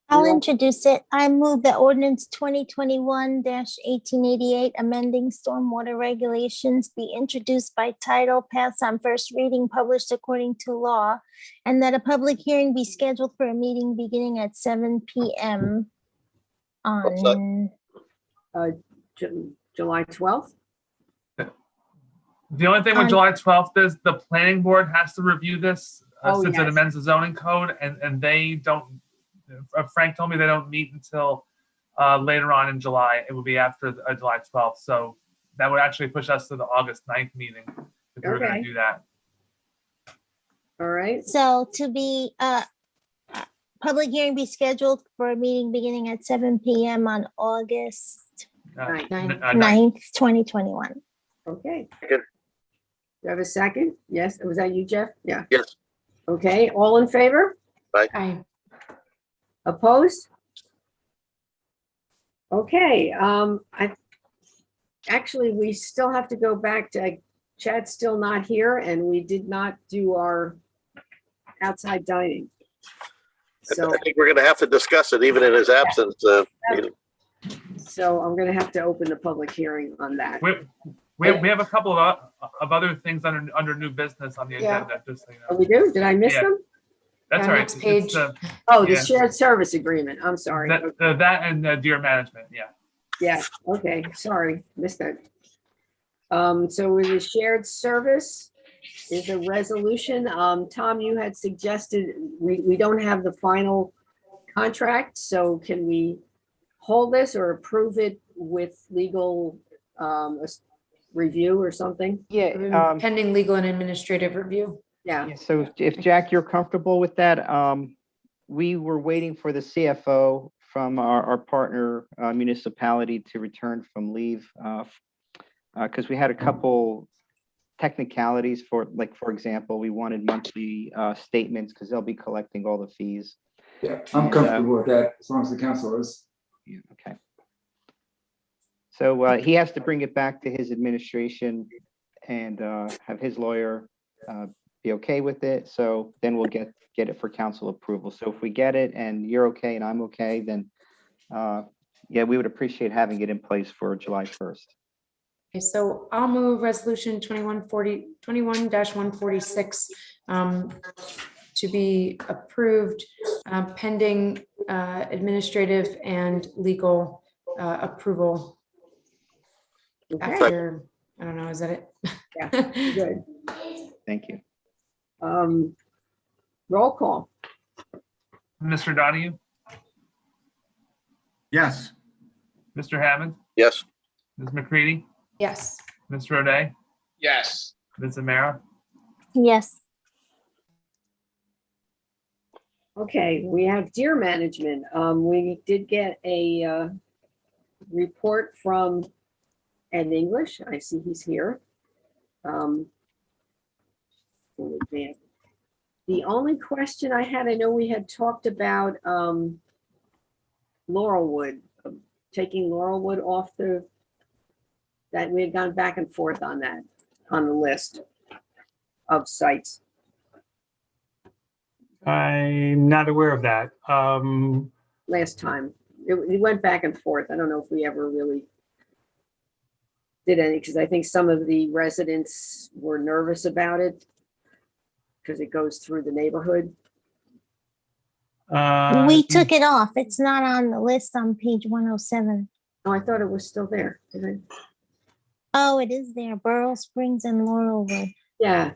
I'll Yeah. introduce it. I move that ordinance 2021-1888, amending stormwater regulations, be introduced by title, passed on first reading, published according to law, and that a public hearing be scheduled for a meeting beginning at 7 p.m. on, July 12th? The only thing with On- July 12th is the planning board has to review this Oh, since it yes. amends the zoning code, and they don't, Frank told me they don't meet until later on in July. It will be after July 12th. So that would actually push us to the August 9th meeting if we were going Okay. to do that. All right, so to be, public hearing be scheduled for a meeting beginning at 7 p.m. on August Ninth. 9th, 2021. okay. Second. Do you have a second? Yes, was that you, Jeff? Yeah. Yes. Okay, all in favor? Aye. Opposed? Okay, actually, we still have to go back to, Chad's still not here, and we did not do our outside dining. So, I think we're going to have to discuss it even in his absence. so I'm gonna have to open the public hearing on that. We have a couple of other things under new business on the Yeah. agenda, just so you Oh, know. we do? Did I miss Yeah. them? That's Yeah, all right. next page. Oh, the Yeah. shared service agreement. I'm sorry. That and deer management, yeah. Yeah, okay, sorry, missed that. So with the shared service is a resolution. Tom, you had suggested, we don't have the final contract, so can we hold this or approve it with legal review or something? Yeah, Pending legal and administrative review. Yeah, so if Jack, you're comfortable with that, we were waiting for the CFO from our partner municipality to return from leave, because we had a couple technicalities for example, we wanted monthly statements because they'll be collecting all the fees. Yeah, I'm comfortable with that as long as the council is. Yeah, okay. So he has to bring it back to his administration and have his lawyer be okay with it. So then we'll get it for council approval. So if we get it and you're okay and I'm okay, then yeah, we would appreciate having it in place for July 1st. Okay, so I'll move resolution 21-146 to be approved pending administrative and legal approval. okay, After, I don't know, is that it? Yeah, good. Thank you. Roll call. Mr. Donahue, Yes. Mr. Hammond, Yes. Ms. McCready, Yes. Mr. O'Day, Yes. Ms. Zamara. Yes, Okay, we have deer management. We did get a report from Ed English. I see he's here. The only question I had, I know we had talked about Laurelwood, taking Laurelwood off that we had gone back and forth on that, on the list of sites. I'm not aware of that. Last time. It went back and forth. I don't know if we ever really did any, because I think some of the residents were nervous about it because it goes through the neighborhood. we took it off. It's not on the list on page 107. Oh, I thought it was still there. Did I? Oh, it is there. Burrow Springs and Laurelwood. Yeah,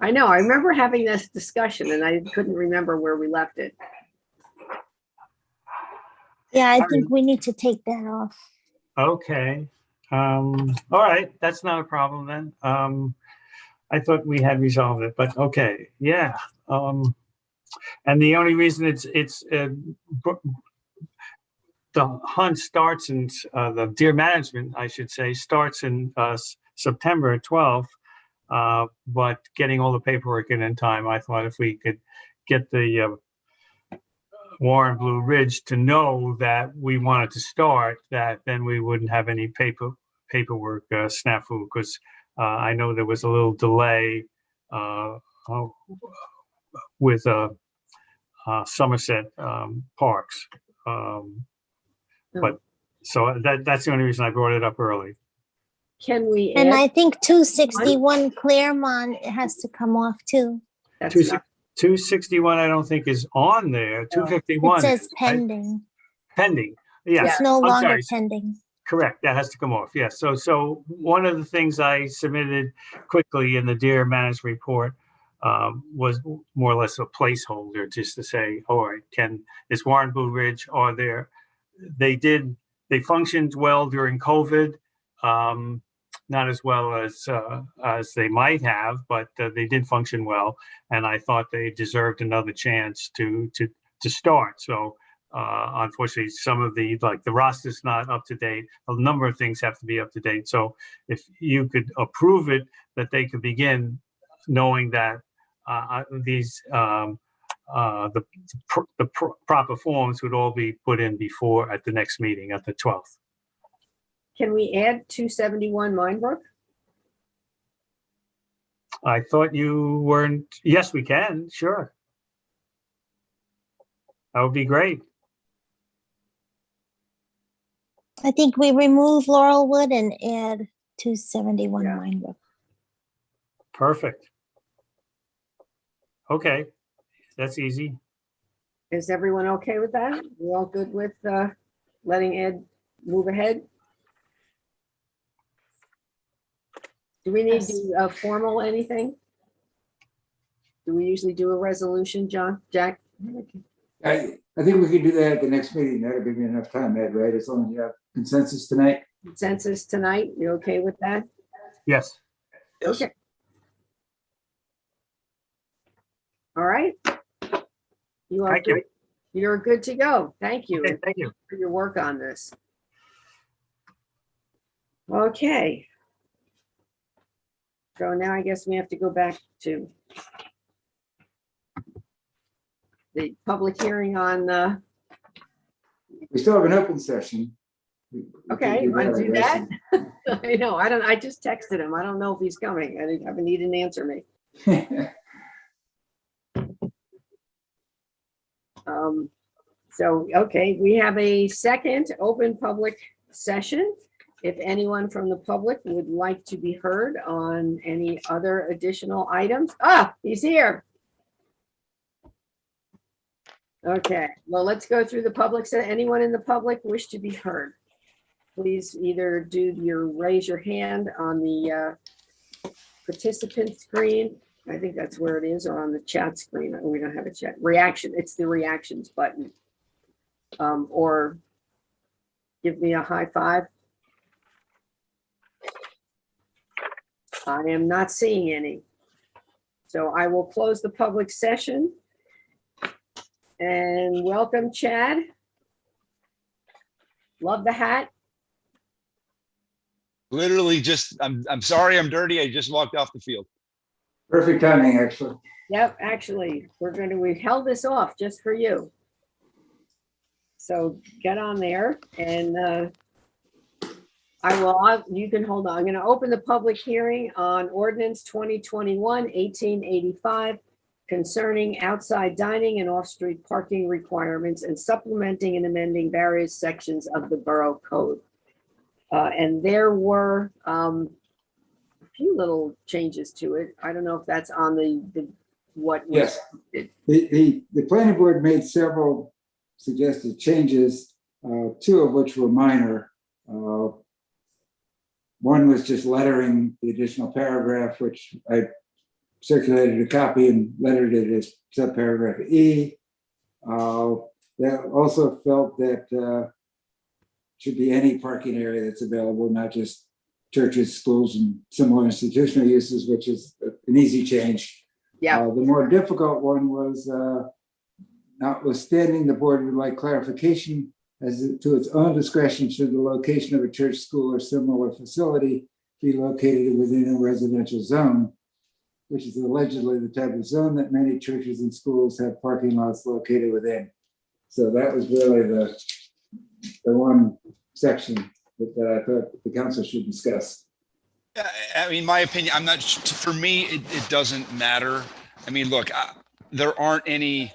I know. I remember having this discussion and I couldn't remember where we left it. Yeah, I think we need to take that off. Okay. All right, that's not a problem then. I thought we had resolved it, but okay, yeah. And the only reason the hunt starts in the deer management, I should say, starts in September 12th. But getting all the paperwork in time, I thought if we could get the Warren Blue Ridge to know that we wanted to start, that then we wouldn't have any paperwork snafu, because I know there was a little delay with Somerset Parks. But so that's the only reason I brought it up early. Can we And add? I think 261 Claremont has to come off too. That's 261, I don't think is on there. 251. It says is, right? pending. Pending. Yeah. It's no I'm longer sorry. pending. Correct. That has to come off. Yes. So one of the things I submitted quickly in the Deer Management Report was more or less a placeholder, just to say, all right, is Warren Blue Ridge, are there? They functioned well during COVID. Not as well as they might have, but they did function well, and I thought they deserved another chance to start. So unfortunately, some of the roster's not up to date. A number of things have to be up to date. So if you could approve it, that they could begin, knowing that these the proper forms would all be put in before at the next meeting at the 12th. Can we add 271 Minebrook? I thought you weren't. Yes, we can. Sure. That would be great. I think we remove Laurelwood and add 271 Minebrook. Perfect. Okay, that's easy. Is everyone okay with that? We all good with letting Ed move ahead? Do we need to do a formal anything? Do we usually do a resolution, Jack? I think we can do that at the next meeting. That'll give me enough time, Ed, right? As long as you have consensus tonight. Consensus tonight, you okay with that? Yes. Okay. All right. You are good. You're good to go. Thank you. Okay, thank you for your work on this. Okay. So now I guess we have to go back to the public hearing on We still have an open session. okay, you want to do that? I know, I just texted him. I don't know if he's coming. I haven't need an answer me. So, okay, we have a second open public session. If anyone from the public would like to be heard on any other additional items. He's here. Okay, well, let's go through the public. So anyone in the public wish to be heard? Please either raise your hand on the participant screen. I think that's where it is, or on the chat screen. We don't have a chat. Reaction, it's the reactions button. Or give me a high five. I am not seeing any. So I will close the public session. And welcome, Chad. Love the hat. Literally just, I'm sorry I'm dirty. I just walked off the field. Perfect timing, actually. Yep, actually, we held this off just for you. So get on there and you can hold on. I'm going to open the public hearing on Ordinance 2021-1885 concerning outside dining and off-street parking requirements and supplementing and amending various sections of the Borough Code. And there were a few little changes to it. I don't know if that's on what was. Yes. The planning board made several suggested changes, two of which were minor. One was just lettering the additional paragraph, which I circulated a copy and lettered it as subparagraph E. That also felt that should be any parking area that's available, not just churches, schools, and similar institutional uses, which is an easy change. Yeah. The more difficult one was notwithstanding the board would like clarification as to its own discretion should the location of a church, school, or similar facility be located within a residential zone, which is allegedly the type of zone that many churches and schools have parking lots located within. So that was really the one section that I thought the council should discuss. I mean, my opinion, I'm not, for me, it doesn't matter. I mean, look, there aren't any,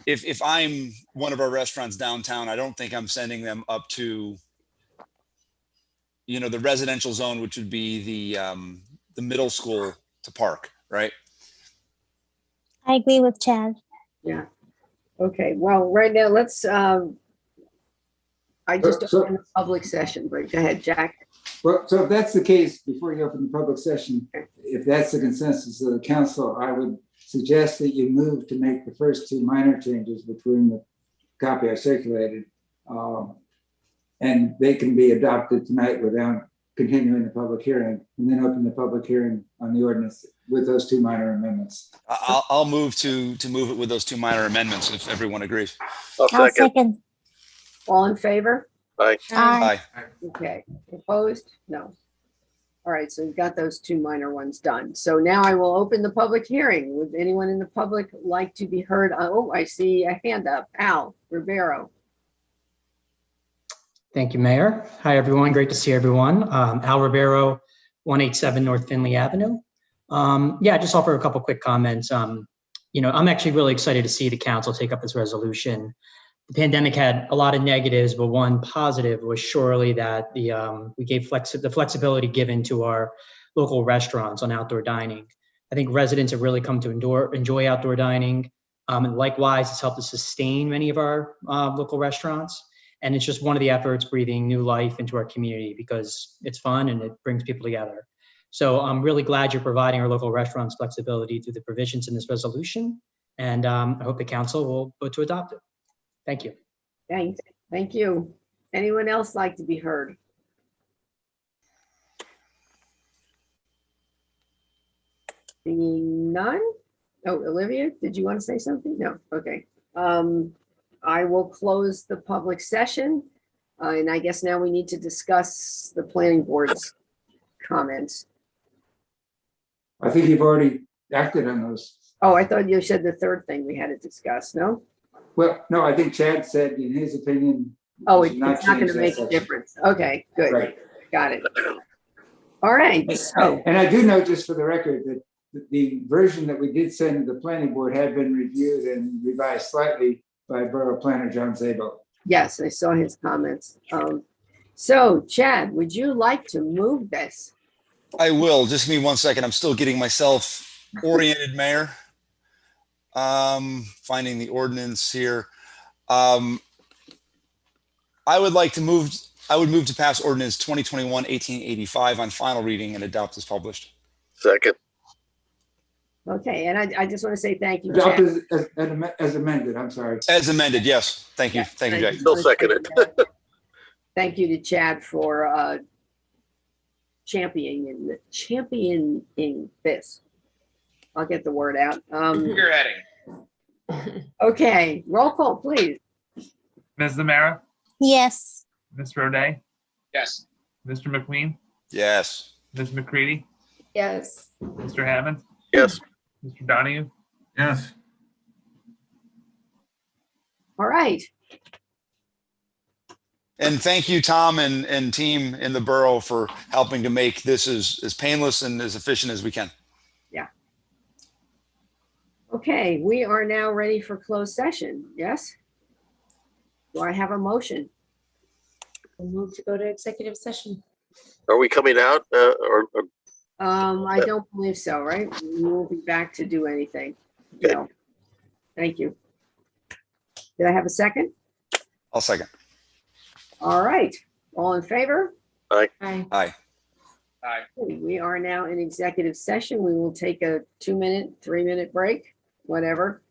if I'm one of our restaurants downtown, I don't think I'm sending them up to, the residential zone, which would be the middle school to park, right? I agree with Chad. Yeah. Okay, well, right now, let's, I just So- opened the public session, but go ahead, Jack. Well, so if that's the case, before you open the public session, if that's the consensus of the council, I would suggest that you move to make the first two minor changes between the copy I circulated. And they can be adopted tonight without continuing the public hearing, and then open the public hearing on the ordinance with those two minor amendments. I'll move to move it with those two minor amendments if everyone agrees. I'll second. All in favor? Aye. Aye. Okay, opposed? No. All right, so we've got those two minor ones done. So now I will open the public hearing. Would anyone in the public like to be heard? Oh, I see a hand up. Al Rivero. Thank you, Mayor. Hi, everyone. Great to see everyone. Al Rivero, 187 North Finley Avenue. Yeah, just offer a couple quick comments. I'm actually really excited to see the council take up this resolution. The pandemic had a lot of negatives, but one positive was surely that we gave the flexibility given to our local restaurants on outdoor dining. I think residents have really come to enjoy outdoor dining. And likewise, it's helped to sustain many of our local restaurants. And it's just one of the efforts breathing new life into our community because it's fun and it brings people together. So I'm really glad you're providing our local restaurants flexibility through the provisions in this resolution. And I hope the council will vote to adopt it. Thank you. Thanks. Thank you. Anyone else like to be heard? Seeing none? Oh, Olivia, did you want to say something? No, okay. I will close the public session. And I guess now we need to discuss the planning board's comments. I think you've already acted on those. Oh, I thought you said the third thing we had to discuss, no? Well, no, I think Chad said in his opinion. Oh, we it's should not change going to that make a section. difference. Okay, good. Right. Got it. All right. So, And I do know, just for the record, that the version that we did send to the planning board had been reviewed and revised slightly by Borough Planner John Zabel. yes, I saw his comments. So Chad, would you like to move this? I will. Just give me 1 second. I'm still getting myself oriented, Mayor. Finding the ordinance here. I would move to pass ordinance 2021-1885 on final reading and adopt as published. Second. Okay, and I just want to say thank you, Adopt Chad. as amended, I'm sorry. As amended, yes. Thank you. Yeah, Thank you, Jack. Still second it. Thank you to Chad for championing this. I'll get the word out. You're heading. Okay, roll call, please. Ms. Zamara, Yes. Mr. O'Day, Yes. Mr. McQueen, Yes. Ms. McCready, Yes. Mr. Hammond, Yes. Mr. Donahue. Yes. All right. And thank you, Tom and team in the borough for helping to make this as painless and as efficient as we can. Okay, we are now ready for closed session. Yes? Do I have a motion? We'll move to go to executive session. Are we coming out or I don't believe so, right? We won't be back to do anything. Okay. No. Thank you. Did I have a second? I'll second. All right. All in favor? Aye. Aye. Aye. We are now in executive session. We will take a 2-minute, 3-minute break, whatever.